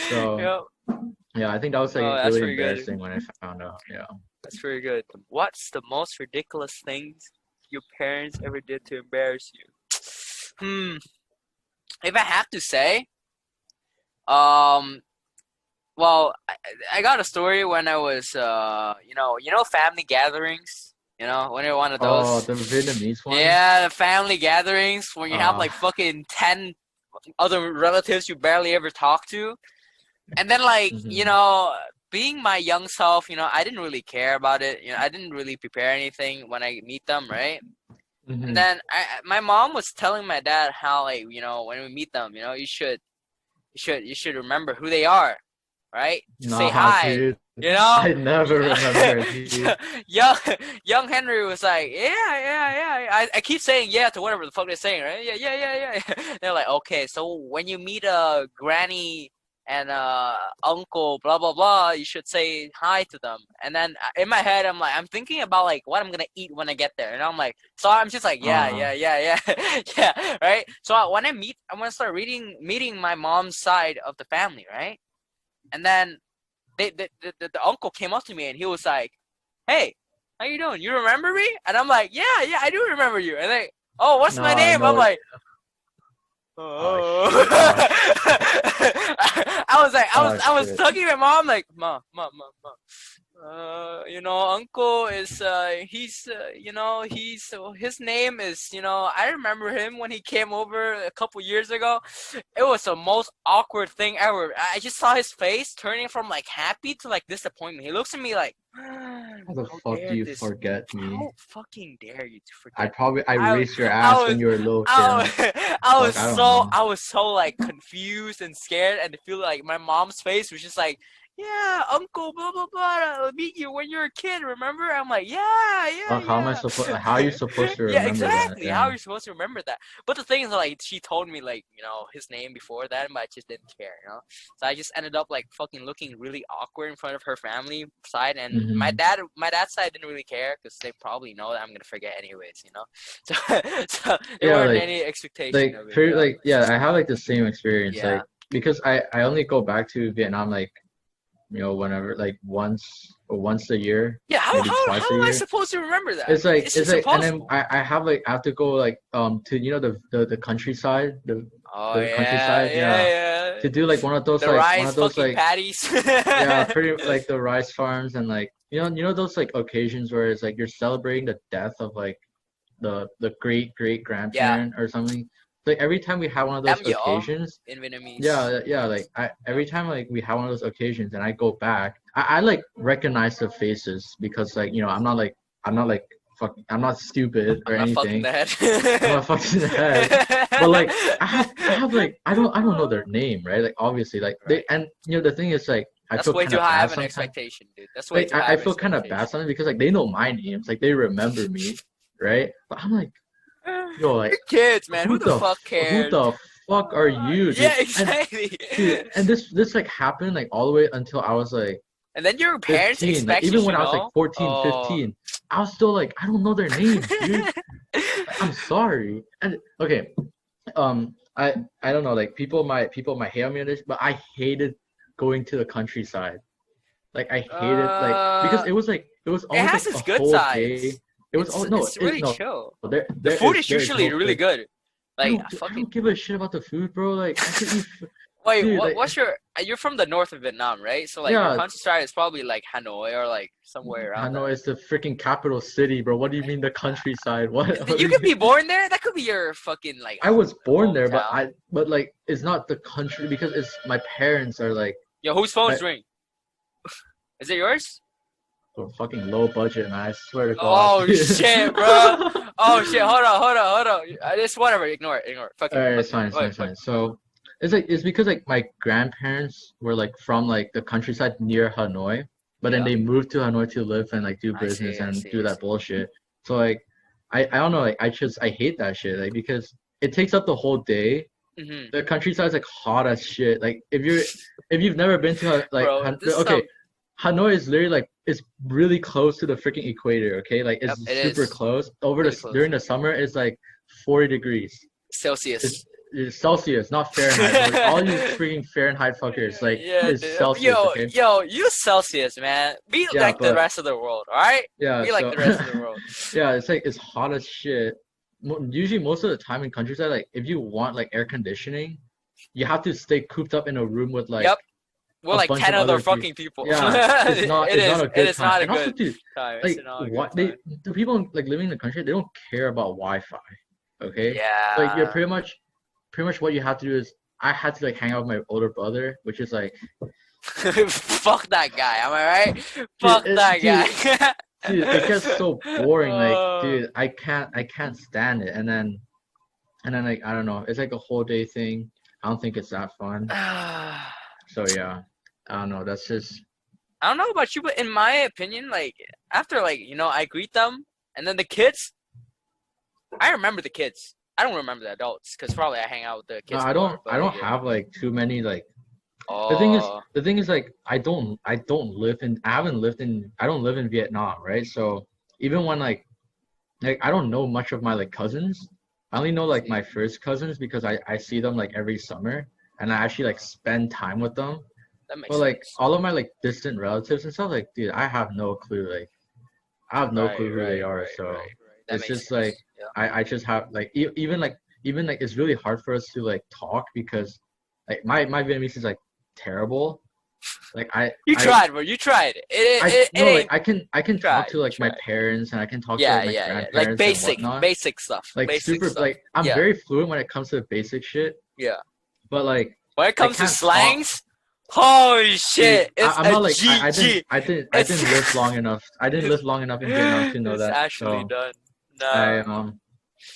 so Yep. yeah I think that was Oh, like that's really pretty good. embarrassing when I found out yeah That's pretty good. What's the most ridiculous things your parents ever did to embarrass you? Hmm. If I have to say, um, well, I got a story when I was, family gatherings. When you're one of oh those. the Vietnamese ones Yeah, the family gatherings when you have uh like fucking 10 other relatives you barely ever talk to. And then like, mhm. being my young self, I didn't really care about it. I didn't really prepare anything when I meet them, right? And Mhm. then my mom was telling my dad how like, when we meet them, you should remember who they are, right? Just say Nah, hi. dude. You know, I never remember, dude. young young Henry was like, yeah, yeah, yeah. I keep saying yeah to whatever the fuck they're saying, right? Yeah, yeah, yeah, yeah. They're like, okay, so when you meet a granny and uncle, blah blah blah, you should say hi to them. And then in my head, I'm thinking about like what I'm gonna eat when I get there, and I'm like, so I'm just like, yeah, Uh, yeah, yeah, yeah, yeah, right. So when I'm gonna start meeting my mom's side of the family, right? And then the uncle came up to me and he was like, "Hey, how you doing? You remember me?" And I'm like, "Yeah, yeah, I do remember you." And they, "Oh, what's my no, name?" I'm no. like, Oh "Oh." shit. Oh shit. I was like, Oh I was shit. talking to my mom like, "Ma. Uncle is his name is I remember him when he came over a couple years ago. It was the most awkward thing ever. I just saw his face turning from like happy to like disappointment. He looks at me like How the How fuck dare do you this? forget me? How fucking dare you to I forget me? probably I I, raised your I ass was, when you were a little kid. I I'm was, like, fuck, I don't know. I was so like confused and scared, and I feel like my mom's face was just like, yeah, uncle, blah blah blah. I'll meet you when you're a kid. Remember? I'm like, yeah, yeah, How am I yeah. supposed? How are you supposed to Yeah, remember that? exactly. How Yeah. are you supposed to remember that? But the thing is, like, she told me like, his name before that, but I just didn't care. So I just ended up like fucking looking really awkward in front of her family side, and my Hmm. dad's side didn't really care because they probably know that I'm gonna forget anyways. So, so there Yeah, weren't any expectation of it. yeah, I have like the same experience. Yeah. Like because I only go back to Vietnam like whenever like once a year, Yeah. How maybe how twice a how am I year. supposed to remember that? It's It's like and then impossible. I have to go like to the countryside Oh the yeah, countryside, yeah, yeah, yeah. to do like The rice one of those fucking like, patties. yeah, pretty like the rice farms, and like those like occasions where it's like you're celebrating the death of like the great Yeah. grandparent or something. Like every time we have one of those Em dỗ occasions, in Vietnamese. yeah, like every time like we have one of those occasions and I go back, I like recognize the faces because like I'm not like I'm not stupid or I'm not fucking anything. the I'm head. not fucking the head. But like I have like I don't know their name, right? Like obviously like they, Right. and the thing is like I That's feel way kind too of high bad of an sometimes. expectation, dude. That's way Like too high I of an feel kind of bad expectation. sometimes because like they know my names, like they remember me, right? But I'm like, yo, like You're kids, man. Who the fuck who cares? the fuck are you, dude? Yeah, exactly. And this like happened like all the way until I was like And then your parents 15. Like expect you even when to I was like know. 14, Oh. 15, I was still like I don't know their names, dude. Like, I'm sorry. And okay, I don't know, like people might hate on me on this, but I hated going to the countryside. Like I hated like because Uh, it was it almost has like a its good whole day. sides. It was all no It's it really no chill. The there food is there is usually no really food. good. Like I I fucking don't give a shit about the food, bro. Like I could eat wait. dude, like What's your? You're from the north of Vietnam, right? So like your yeah, countryside is probably like Hanoi or like somewhere around Hanoi that. is the freaking capital city, bro. What do you mean the countryside? What do You could you be born there. That could be your fucking like I was born there, hometown. but like it's not the country because it's my parents are like Yo, whose phone's my ringing? Is it yours? fucking low budget, man. I swear to God. Oh shit, bro. Oh shit. Hold on. It's whatever. Ignore it. Fuck All it. right, Fuck it's it. fine, it's fine, Wait, it's fuck fine. So it's because like my grandparents were like from like the countryside near Hanoi, but then Yeah. they moved to Hanoi to live and like do I business see. I and see. do I that see. bullshit. So like I don't know, like I hate that shit, like because it takes up the whole day. Mhm. The countryside's like hot as shit. Like if you've never been to Bro, this is Okay, some. Hanoi is literally like it's really close to the freaking equator. Okay, like it's Yep, it super is close. Over really the close. during the summer, it's like 40 degrees. Celsius. It's Celsius, not Fahrenheit. For all you freaking Fahrenheit fuckers, like Yeah, it's dude. Celsius. Okay, Yo, use Celsius, man. Be yeah, like the but rest of the world, all right? yeah, Be like so the rest of the world. yeah, it's like it's hot as shit. Usually, most of the time in countryside, like if you want like air conditioning, you have to stay cooped up in a room with like Yep. We're a like bunch 10 of other other people. fucking people. Yeah, it's not a It good is time. not a And also, good dude, time. It's like not a good what time. the people like living in the country, they don't care about Wi-Fi. Okay, like you're Yeah. pretty much what you have to do is I had to like hang out with my older brother, which is like, Fuck that guy. Am I right? dude, Fuck that guy. dude, it gets so boring. Like, Uh, dude, I can't stand it. And then like I don't know, it's like a whole day thing. I don't think it's that fun. I So yeah, I don't know. That's just don't know about you, but in my opinion, like after like I greet them, and then the kids. I remember the kids. I don't remember the adults because probably I hang out with the no, kids more. I But don't yeah. have like too many like Oh. the thing is like I don't live in I haven't lived in I don't live in Vietnam, right? So even when like I don't know much of my like cousins. I only know like See, my first cousins because I see them like every summer and I actually like spend time with them. that makes But like sense. all of my like distant relatives and stuff, like dude, I have no clue. Like I have no clue who they are. So Right. That it's makes just like sense. Yeah. I just have like even like it's really hard for us to like talk because like my Vietnamese is like terrible. Like You tried, bro. You tried. It no like ain't. I can talk to You like my tried. parents and I can talk to Yeah, like my yeah. Like grandparents and whatnot. basic stuff. Like Basic super stuff. like I'm Yeah, very fluent when it comes to basic shit, yeah. but like When it I comes to can't talk. slangs, Holy Dude, shit! It's I'm a not like GG. I It's didn't live long enough. I didn't live long enough in Vietnam to know it's that. actually So done. I No.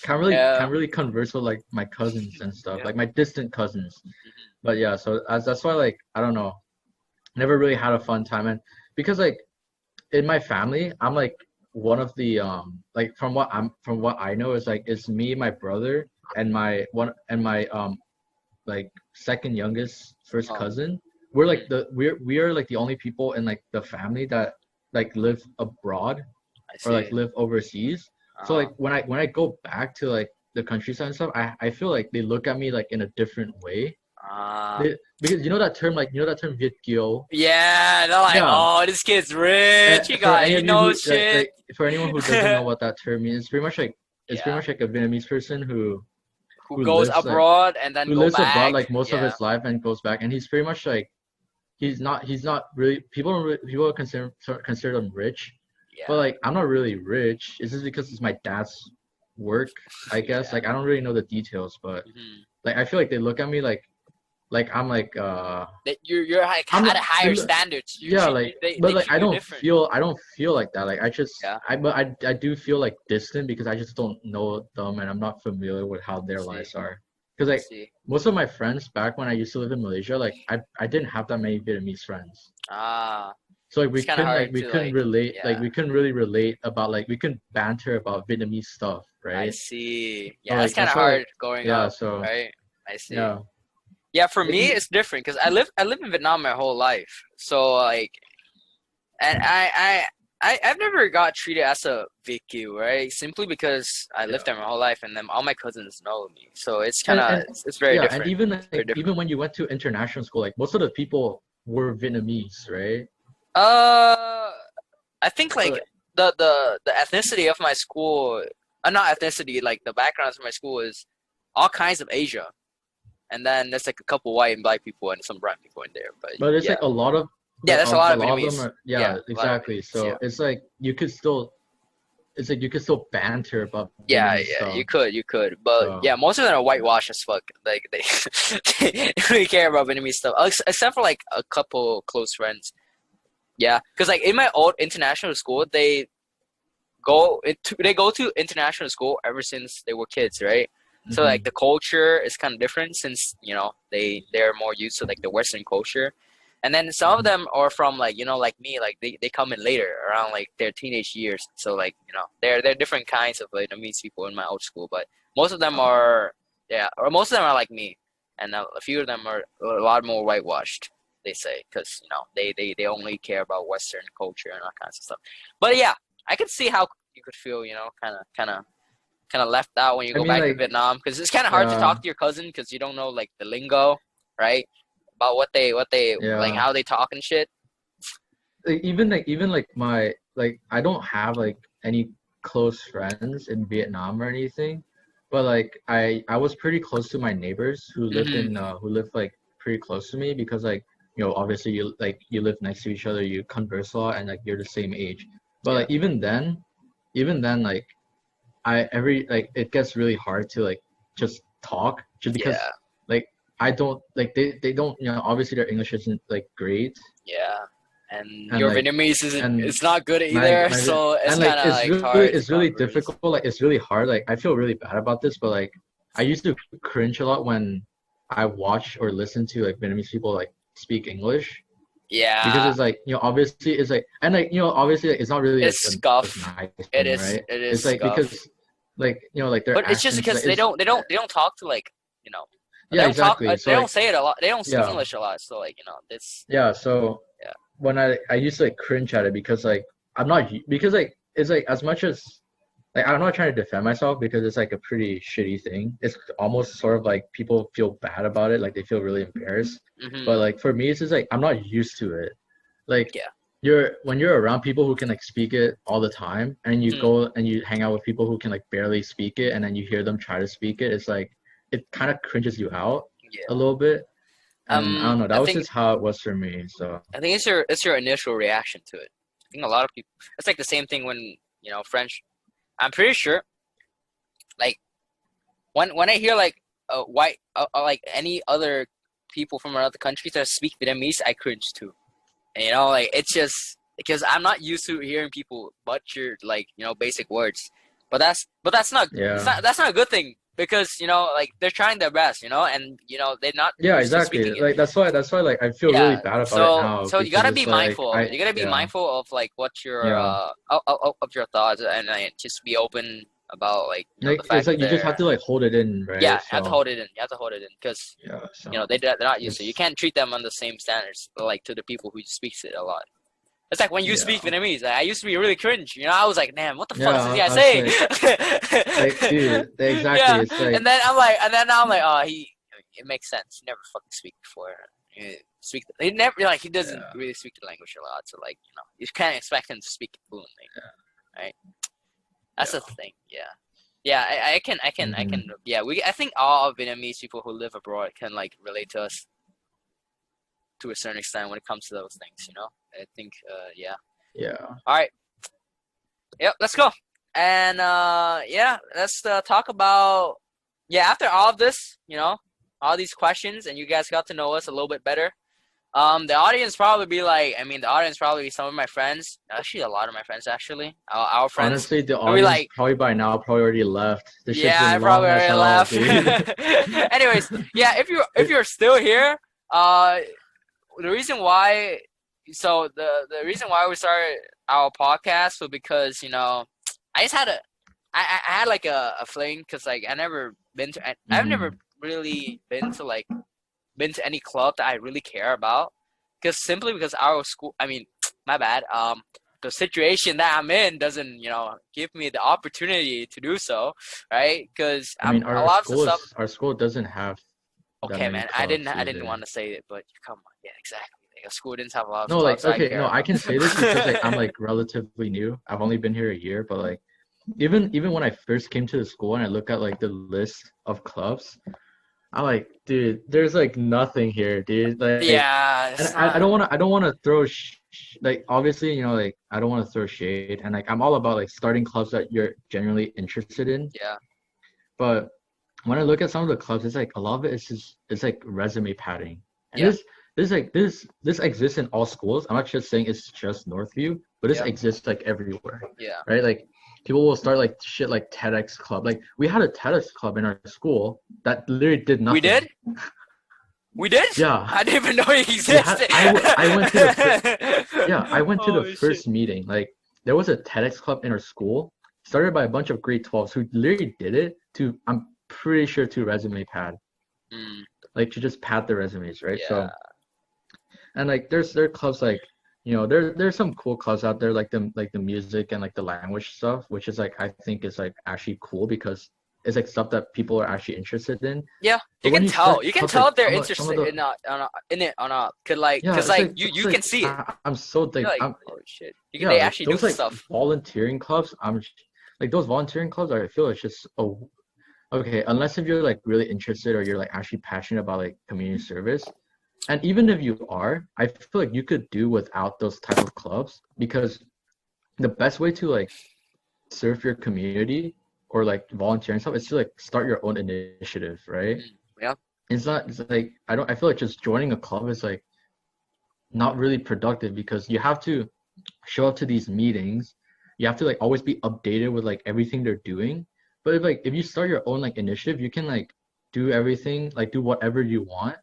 can't Yeah. really converse with like my cousins and stuff, Yeah. like my distant cousins. Mhm. But yeah, so that's why like I don't know, never really had a fun time. And because like in my family, I'm like one of the like from what I know is like it's me, my brother, and my like second youngest first Oh. cousin. We're like Mhm. we are like the only people in like the family that like live abroad I or like see. live overseas. So Uh-huh. like when I go back to like the countryside and stuff, I feel like they look at me like in a different way. Uh, Because you know that term, like you know that term Viet Kieu? yeah, they're like, Yeah. oh, this kid's rich. For any He of you knows who shit. for anyone who doesn't know what that term means, it's pretty Yeah. much like a Vietnamese person Who who goes lives like abroad and then who go lives abroad back. like most of Yeah. his life and goes back, and he's pretty much like he's not really people consider him rich, but Yeah. like I'm not really rich. It's just because it's my dad's work, I guess. Yeah. Like I don't really know the details, but Hmm. like I feel like they look at me like I'm like That you're like I'm at like a higher standards. You yeah, treat like they but like treat you different. I don't feel like that. Like Yeah. I do feel like distant because I just don't know them and I'm not familiar with how I their see. lives are. Because I like see. most of my friends back when I used to live in Malaysia, like I didn't have that many Vietnamese friends. Ah, So like it's kind of hard we to couldn't like. relate like Yeah. we couldn't really relate about like we couldn't banter about Vietnamese stuff, I right? see. So Yeah, it's like kind that's of why like hard growing yeah, up, so right? I see. yeah. Yeah, for Like, me it's different because I live in Vietnam my whole life. So like, and I've never got treated as a VQ, right? Simply because I lived yeah. there my whole life, and then all my cousins know me. So it's kind of And it's very yeah, and different. even It's very like different. even when you went to international school, like most of the people were Vietnamese, right? Uh, I think Or like like the ethnicity of my school, not ethnicity, like the backgrounds of my school is all kinds of Asia, and then there's like a couple white and black people and some brown people in there. But but it's yeah, like a lot of yeah, there's a lot a of lot of them Vietnamese. are Yeah, yeah, a lot of exactly. Vietnamese. Yeah. So it's like you could still it's like you could still banter about Yeah, Vietnamese yeah, stuff. you could, but So yeah, most of them are whitewashed as fuck. Like they, they don't really care about Vietnamese stuff, except for like a couple close friends. Yeah, because like in my old international school, they go to international school ever since they were kids, right? So like mhm. the culture is kind of different since they're more used to like the Western culture, and then some of Mhm. them are from like like me, like they come in later around like their teenage years. So like they're different kinds of Vietnamese people in my old school, but most of them Oh, are or most of them are like me, and a few of them are a lot more whitewashed. They say because they only care about Western culture and all kinds of stuff. But yeah, I could see how you could feel, kind of left out when you I go mean back to like Vietnam because it's kind of hard to yeah, talk to your cousin because you don't know like the lingo, right? About what they like yeah. how they talk and shit. Even like my like I don't have like any close friends in Vietnam or anything, but like I was pretty close to my neighbors who lived like pretty close to me because like obviously you live next to each other, you converse a lot and like you're the same age. But Yeah. like even then like I every like it gets really hard to like just talk just because Yeah. like I don't like they don't obviously their English isn't like great Yeah. And and your like Vietnamese isn't and it's not good either, so it's and kind like of like hard to it's really converse. difficult like it's really hard like I feel really bad about this but like I used to cringe a lot when I watch or listen to like Vietnamese people like speak English because Yeah. it's like obviously it's like and like obviously like, it's not really like It's a scuff. nice thing right It is it's like scuff. because like like their But it's just accents like because it's they don't talk to like you know yeah exactly so they don't like say it a lot. They don't speak yeah English a lot. So like it's yeah so yeah. when I used to like cringe at it because like I'm not because like it's like as much as like I'm not trying to defend myself because it's like a pretty shitty thing. It's almost sort of like people feel bad about it, like they feel really embarrassed. Hmm. But like for me, it's just like I'm not used to it. Like Yeah. you're when you're around people who can like speak it all the time, and you Mhm. go and you hang out with people who can like barely speak it, and then you hear them try to speak it. It's like it kind of cringes you out a Yeah. little bit. And I don't know. I That was think just how it was for me. So it's your initial reaction to it. I think a lot of people. It's like the same thing when French. I'm pretty sure. Like when I hear like like any other people from other countries that speak Vietnamese, I cringe too. And, you know, like it's just because I'm not used to hearing people butcher like, you know, basic words. But that's not Yeah. that's not a good thing because, you know, like they're trying their best, you know, and you know they're not Yeah, used to exactly. speaking it. Like that's why like I feel really Yeah. bad about it So now so you because gotta it's be like mindful of it. I You gotta be yeah. mindful of like what your Yeah. of your thoughts and like, just be open about like, you know, the Like it's fact that like you just have they're to like hold it in, yeah, right? you have to So hold it in. You have to hold it in because yeah, you know so they're not used to. You it's can't treat them on the same standards like to the people who speaks it a lot. It's like when you speak yeah. Vietnamese. I used to be really cringe. You know, I was like, "Damn, what the fuck is this Yeah, guy I was saying?" like dude, exactly. Yeah, It's like and then now I'm like, "Oh, it makes sense. He never fucking speak before. He never like he doesn't yeah, really speak the language a lot. So like, you know, you can't expect him to speak it fluently, right? That's the yeah. thing. Yeah, yeah. I Hmm. can. Yeah, I think all Vietnamese people who live abroad can like relate to us to a certain extent when it comes to those things. You know, I think. Yeah. Yeah. All right. Yep, let's go. And yeah, let's talk about after all of this, you know, all these questions, and you guys got to know us a little bit better. The audience probably be like, I mean, the audience probably be some of my friends, actually a lot of my friends, actually, our friends, Honestly, the who be audience like, probably by now probably already left. This shit's yeah, I been probably long as already hell, left. dude. Anyways, yeah, if It, you're still here, uh, the reason why, so the reason why we started our podcast was because, you know, I just had I had like a fling because like I've never mhm. really been to any club that I really care about because simply because our school, I mean, my bad, the situation that I'm in doesn't, you know, give me the opportunity to do so, right? Because I mean, a lot of the stuff. our school doesn't have that Okay, many man, clubs I didn't either. want to say it, but come on, yeah, exactly. Like, a school didn't have a lot of No, like clubs I okay, care no, I about. can say this because like I'm like relatively new. I've only been here a year, but like even when I first came to the school and I look at like the list of clubs, I'm like, dude, there's like nothing here, dude. Like, Yeah, and it's not. I don't want to throw like obviously, you know, like I don't want to throw shade, and like I'm all about like starting clubs that you're genuinely interested in. Yeah, But when I look at some of the clubs, it's like a lot of it is just it's like resume padding, and yeah, this exists in all schools. I'm not just saying it's just Northview, but this yeah, exists like everywhere, yeah. right? Like people will start like shit like TEDx club. Like we had a TEDx club in our school that literally did We nothing. did. We did. Yeah, I didn't even know it we had. existed. I went to the I went to the Oh shit. first meeting. Like there was a TEDx club in our school, started by a bunch of grade 12s who literally did it to I'm pretty sure to resume pad, Mm, like to just pad their resumes, right? yeah, So and like there are clubs like you know there's some cool clubs out there like the music and like the language stuff, which is like I think is like actually cool because it's like stuff that people are actually interested in. yeah. But You when can you tell. start You can clubs tell like if they're some of interested the in in it or not. Cause like, yeah, you it's can like see it. I'm so You're like like, I'm oh shit. yeah They like actually do those like stuff. volunteering clubs like those volunteering clubs I feel it's just oh okay unless if you're like really interested or you're like actually passionate about like community service. And even if you are, I feel like you could do without those type of clubs because the best way to like serve your community or like volunteer and stuff is to like start your own initiative, right? Mm, yeah, It's not it's like I feel like just joining a club is like not really productive because you have to show up to these meetings. You have to like always be updated with like everything they're doing. But if you start your own like initiative, you can like do everything, like do whatever you want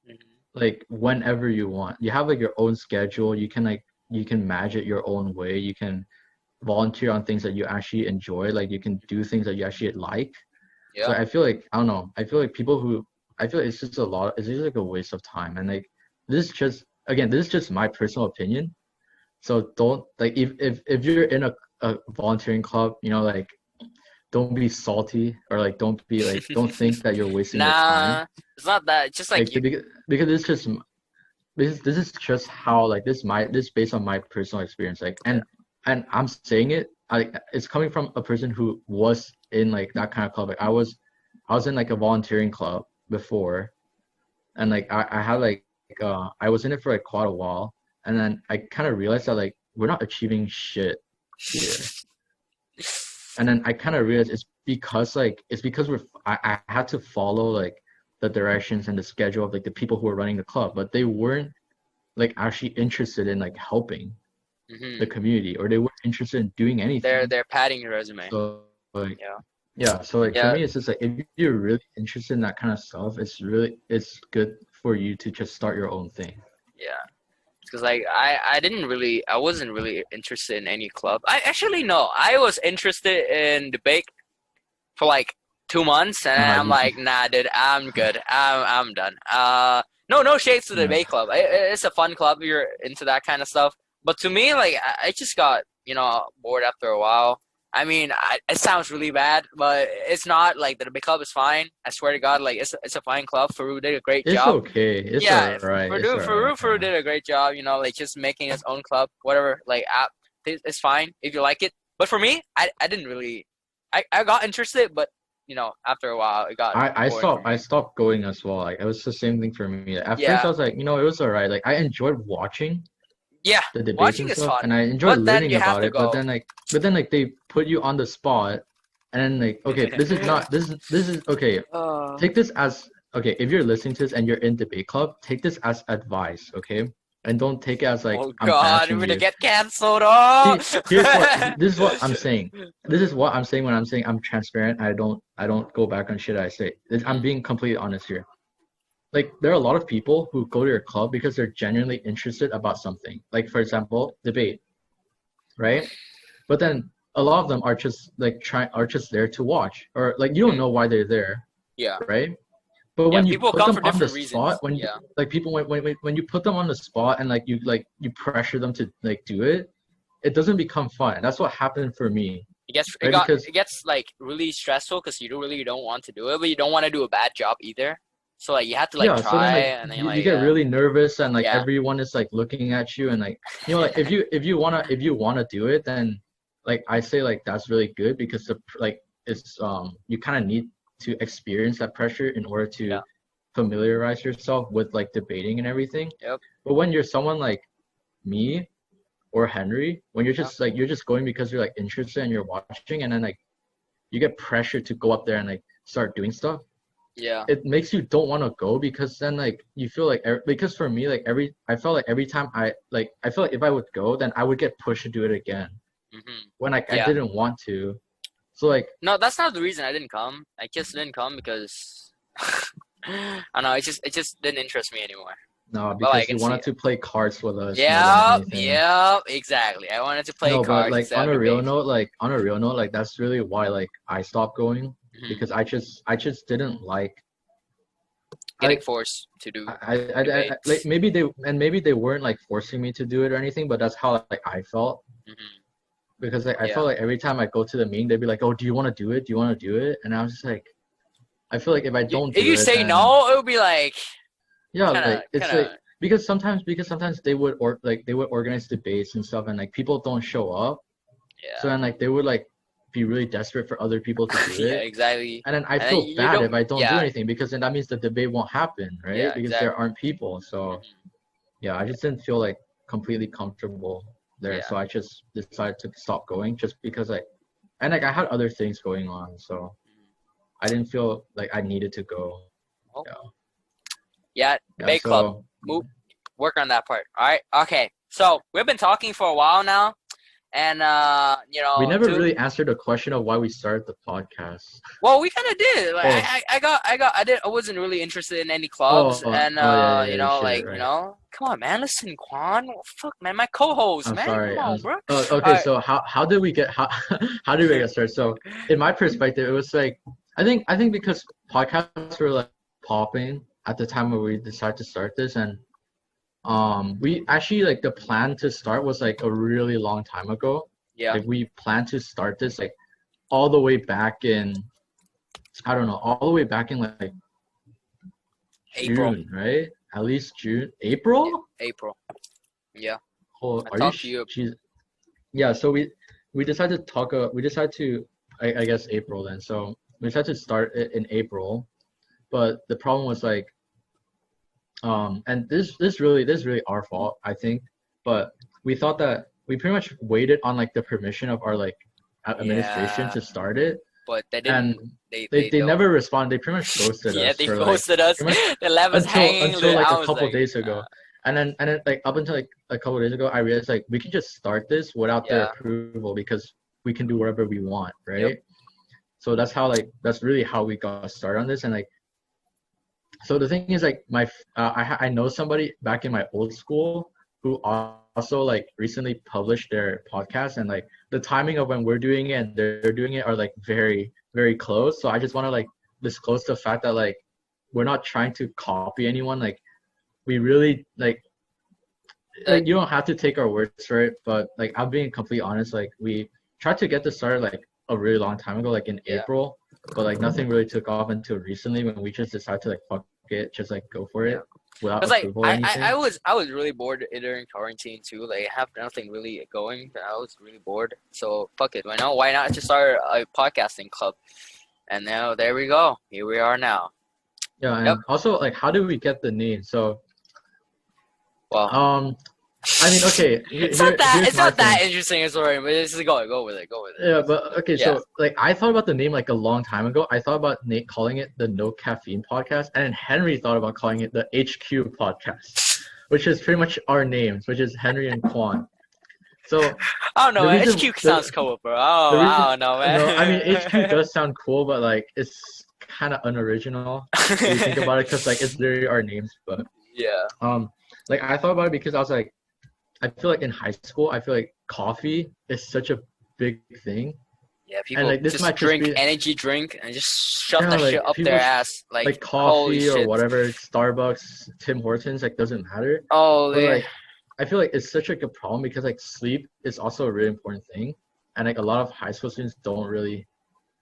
hmm, like whenever you want. You have like your own schedule. You can manage it your own way. You can volunteer on things that you actually enjoy. Like you can do things that you actually like. So yeah, I feel like I don't know. I feel like people who I feel like it's just a lot. It's just like a waste of time. And like this is just again this is just my personal opinion. So don't like if you're in a volunteering club, you know like don't be salty or like don't be like don't think that you're wasting your time. nah, it's not that. It's just like Like you. because it's just this is just how like this is based on my personal experience like Yeah, and I'm saying it it's coming from a person who was in like that kind of club like I was in like a volunteering club before and like I had like I was in it for like quite a while and then I kind of realized that like we're not achieving shit here and then I kind of realized it's because we're I had to follow like the directions and the schedule of like the people who were running the club, but they weren't like actually interested in like helping the community, or they weren't interested in doing anything. They're padding your resume. So like Yeah. yeah, so like for Yeah. me it's just like if you're really interested in that kind of stuff, it's good for you to just start your own thing. Yeah. Because like I wasn't really interested in any club. I was interested in debate for like 2 months, and I'm like, nah, dude, I'm good. I'm done. No shades to the debate club. It's a fun club if you're into that kind of stuff. But to me, like, I just got, bored after a while. I mean, it sounds really bad, but it's not. Like, the debate club is fine. I swear to God, like, it's a fine club. Farouk did a great It's job. okay. It's Yeah, alright. It's alright. Farouk did a great job, like, just making his own club, whatever, like, app. It's fine if you like it. But for me, I didn't really, I got interested, but, after a while, it got boring. I stopped going as well. Like it was the same thing for me. At Yeah. first I was like, it was alright. Like I enjoyed watching Yeah, the debates watching and is stuff, fun. and I enjoyed But then learning you have about to it. go. But then like they put you on the spot, and then like okay, this is okay. Take this as okay. If you're listening to this and you're in debate club, take this as advice, okay? And don't take it as like Oh I'm God, bashing we're gonna you. get canceled. Oh, This is what I'm saying. This is what I'm saying when I'm saying I'm transparent. I don't go back on shit I say. I'm being completely honest here. Like there are a lot of people who go to your club because they're genuinely interested about something. Like for example, debate, right? But then a lot of them are just like are just there to watch, or like you don't know why they're there, yeah. right? But when you People put come them for on the different reasons. spot, when Yeah. like people when you put them on the spot and like you pressure them to like do it, it doesn't become fun. That's what happened for me. It gets like really stressful because you don't want to do it, but you don't want to do a bad job either. So like you have to like try, so then like and then you get really nervous, and like Yeah. everyone is like looking at you, and like like if you wanna do it, then like I say like that's really good because it's you kind of need to experience that pressure in order to familiarize yourself with like debating and everything. Yep. But when you're someone like me or Henry, when you're just like you're just going because you're like interested and you're watching, and then like you get pressure to go up there and like start doing stuff. Yeah. It makes you don't want to go because then like you feel like because for me like I felt like every time I feel like if I would go, then I would get pushed to do it again when I didn't want to. So like no, that's not the reason I didn't come. I just didn't come because I don't know. It just didn't interest me anymore. no, because you wanted to play cards with us. Yeah, exactly. I wanted to play cards. But like on a real note, like that's really why like I stopped going because I just didn't like getting forced to do. I like maybe they weren't like forcing me to do it or anything, but that's how like I felt. Because like, I felt like every time I go to the meeting, they'd be like, "Oh, do you want to do it? Do you want to do it?" And I was just like, I feel like if I don't, if you say no, it would be like, like because sometimes they would organize debates and stuff, and like people don't show up. Yeah. So then like they would like be really desperate for other people to do it. Yeah, exactly. And then I feel bad if I don't do anything because then that means the debate won't happen, right? Yeah, because there aren't people. So yeah, I just didn't feel like completely comfortable there, so I just decided to stop going just because I had other things going on, so I didn't feel like I needed to go. Debate club. Work on that part. All right. Okay. So we've been talking for a while now, and we never really answered the question of why we started the podcast. Well, we kind of did. Like, I wasn't really interested in any clubs, and come on, man, listen, Quan. Fuck, man, my co-host, I'm man. sorry. Come on, bro. Okay, so how did we get how did we get started? So in my perspective, it was like I think because podcasts were like popping at the time where we decided to start this, and we actually like the plan to start was like a really long time ago. Yeah. Like we planned to start this like all the way back in all the way back in like April. June, right? At least June, April. Yeah. Oh, are you? Yeah. So we decided to talk. We decided to I guess April then. So we decided to start it in April, but the problem was like. And this really our fault, I think, but we thought that we pretty much waited on like the permission of our like administration to start it. but they and didn't. they Don't. never respond. They pretty much ghosted Yeah, us they for like ghosted us. pretty much They left us hanging. until like I a was couple like, days ago. And then like up until like a couple days ago, I realized like we can just start this without their yeah, approval because we can do whatever we want, right? Yep. So that's really how we got started on this. And like, so the thing is like I know somebody back in my old school who also like recently published their podcast, and like the timing of when we're doing it and they're doing it are like very, very close. So I just want to like disclose the fact that like we're not trying to copy anyone. Like we really like you don't have to take our words for it, but like I'm being completely honest, like we tried to get this started like a really long time ago, like in April, but like nothing really took off until recently when we just decided to like fuck it, just like go for it without Because like approval or anything. I was really bored during quarantine too. Like I have nothing really going. I was really bored. So fuck it. Why not just start a podcasting club? And now there we go. Here we are now. Yeah, and also like how do we get the name? So well, I mean, okay, it's not that interesting a story, but just go with it. Yeah, but okay, so like I thought about the name like a long time ago. I thought about calling it the No Caffeine Podcast, and then Henry thought about calling it the HQ Podcast, which is pretty much our names, which is Henry and Quan. So I don't know. HQ sounds cool, bro. I don't know, man. No, I mean HQ does sound cool, but like it's kind of unoriginal if you think about it, because like it's literally our names. But like I thought about it because I was like, I feel like in high school, I feel like coffee is such a big thing. Yeah, people and, like, this just drink energy drink and just shove that shit up their ass. Like coffee or whatever, Starbucks, Tim Hortons, like doesn't matter. Oh, but, like, I feel like it's such like a problem because like sleep is also a really important thing. And like a lot of high school students don't really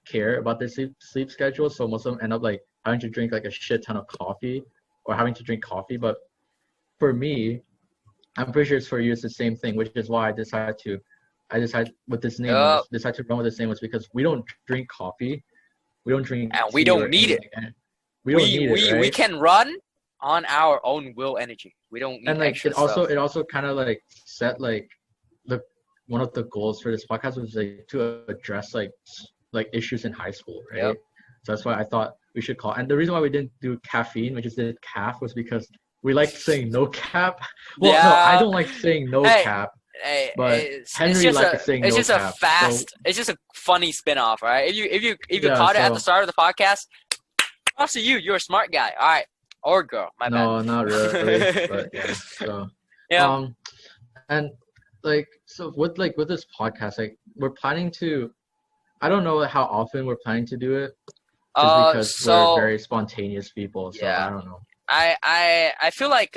care about their sleep schedule. So most of them end up like having to drink like a shit ton of coffee or having to drink coffee. But for me, I'm pretty sure it's for you, it's the same thing, which is why I decided with this name, decided to run with this name was because we don't drink coffee. We don't drink and we don't need it. We can run on our own will energy. We don't need extra stuff. It also kind of like set like one of the goals for this podcast was like to address like issues in high school, right? Yep. So that's why I thought we should call. And the reason why we didn't do caffeine, which is the caf, was because we like saying no cap. Well, no, I don't like saying no cap. But Henry likes saying no cap. It's just a funny spin-off, right? If you caught it at the start of the podcast, props to you. You're a smart guy. All right. Or girl, my bad. No, not really. But yeah. So and like so with this podcast, like we're planning to, I don't know how often we're planning to do it. Just because we're very spontaneous people. So I don't know. I feel like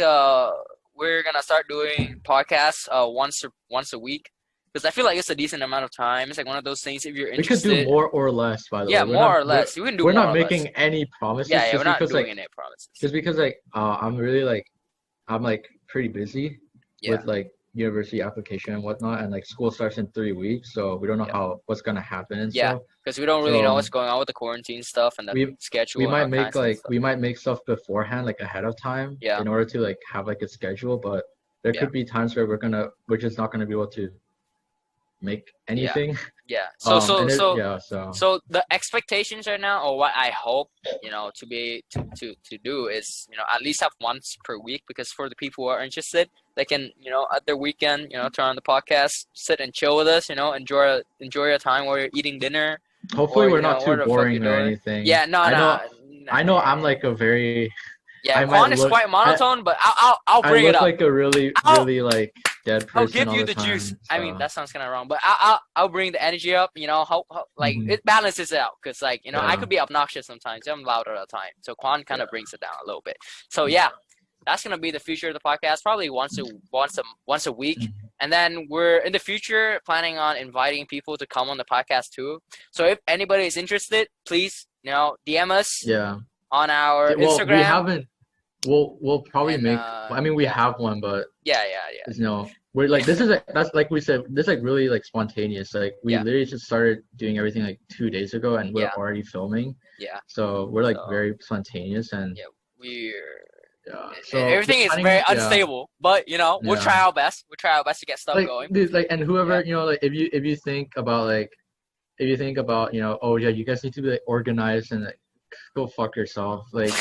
we're gonna start doing podcasts once a week, because I feel like it's a decent amount of time. It's like one of those things, if you're interested. We could do more or less, by the way. Yeah, more or less. We can do. We're not making any promises. Yeah, we're not doing any promises. Just because like I'm pretty busy with like university application and whatnot, and like school starts in 3 weeks, so we don't know what's gonna happen and stuff. Because we don't really know what's going on with the quarantine stuff and the schedule. We might make stuff beforehand, like ahead of time, in order to like have like a schedule. But there could be times where we're just not gonna be able to make anything. Yeah. So the expectations right now, or what I hope, to be to do is, at least have once per week, because for the people who are interested, they can, at their weekend, turn on the podcast, sit and chill with us, enjoy your time while you're eating dinner. Hopefully we're not too boring or anything. Yeah, I know I'm like a very Quan is quite monotone, but I'll bring it up. I look like a really like dead person. I'll give you the juice. So. I mean, that sounds kind of wrong, but I'll bring the energy up. How it balances it out, because like I could be obnoxious sometimes. I'm loud all the time, so Quan kind of brings it down a little bit. So that's gonna be the future of the podcast. Probably once a week, and then we're in the future planning on inviting people to come on the podcast too. So if anybody is interested, please DM us. Yeah. On our Instagram. We haven't. We'll probably make. I mean, we have one, but we're like that's like we said. This is like really like spontaneous. Like we literally just started doing everything like 2 days ago, and we're already filming. Yeah. So we're like very spontaneous, and so everything is very unstable, but we'll try our best. We'll try our best to get stuff going. Dude, like, and whoever like if you think about like if you think about, oh yeah, you guys need to be like organized and like go fuck yourself. Like,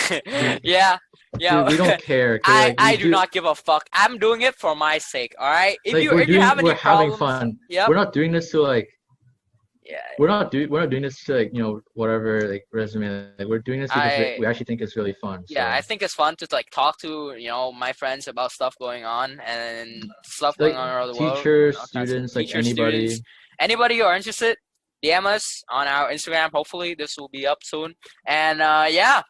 Yeah, dude, yeah. we don't care. Okay, I like we I do do. not give a fuck. I'm doing it for my sake. All right. If Like you if you have we're any having problems, fun. yep. We're not doing this to like. Yeah. We're not doing this to like whatever like resume. Like we're doing this because I we actually think it's really fun. Yeah, So I think it's fun to like talk to my friends about stuff going on and stuff going like on around the world. teachers, All kinds of students, like teachers, students, anybody. anybody who are interested, DM us on our Instagram. Hopefully, this will be up soon. And yeah,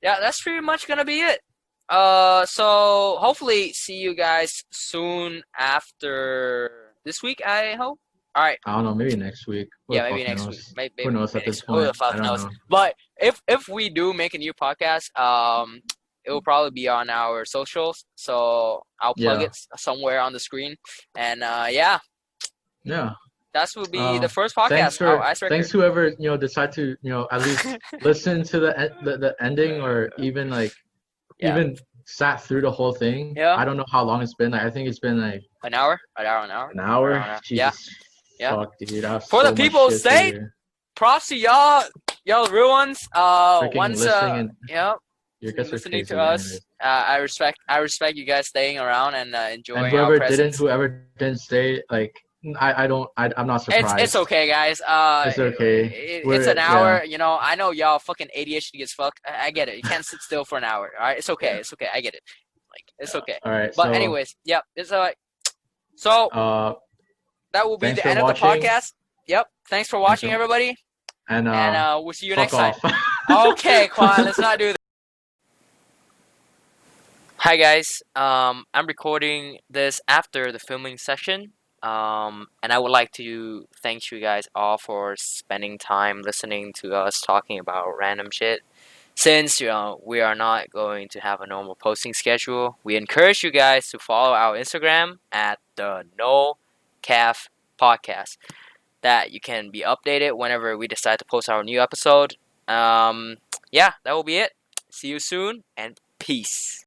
that's pretty much gonna be it. So hopefully see you guys soon after this week. I hope. All right. I don't know, maybe next week. Who the Yeah, maybe fuck next week. knows? Maybe Who knows at this next week. Who the point? I fuck don't knows? know. But if we do make a new podcast, it will probably be on our socials. So I'll plug Yeah. it somewhere on the screen. And yeah, Yeah. that will be the first Thanks podcast. Our Icebreakers. thanks whoever decide to at least listen to the ending or even like Yeah. even sat through the whole thing. Yeah. I don't know how long it's been. Like, I think it's been like An hour. an hour. Jesus. Yeah. Fuck, dude. I have For so the people much of shit state, to props to y'all real ones. freaking Once listening and yeah, you guys are listening crazy. to us. Anyways. I respect you guys staying around and enjoying And our presence. whoever didn't stay, like I'm not surprised. It's okay, guys. It's okay. It's an We're- hour. I know y'all fucking ADHD as fuck. I get it. You can't sit still for an hour. All right, it's okay. It's okay. I get it. Like it's okay. All right. But so, anyways, yep. It's so that will be thanks the for end of the watching. podcast. Yep. Thanks for watching, for- everybody, and we'll see you fuck next time. off. Okay, Quan, let's not do that. Hi guys, I'm recording this after the filming session, and I would like to thank you guys all for spending time listening to us talking about random shit. Since we are not going to have a normal posting schedule, we encourage you guys to follow our Instagram at the No Caf Podcast. That you can be updated whenever we decide to post our new episode. Yeah, that will be it. See you soon and peace.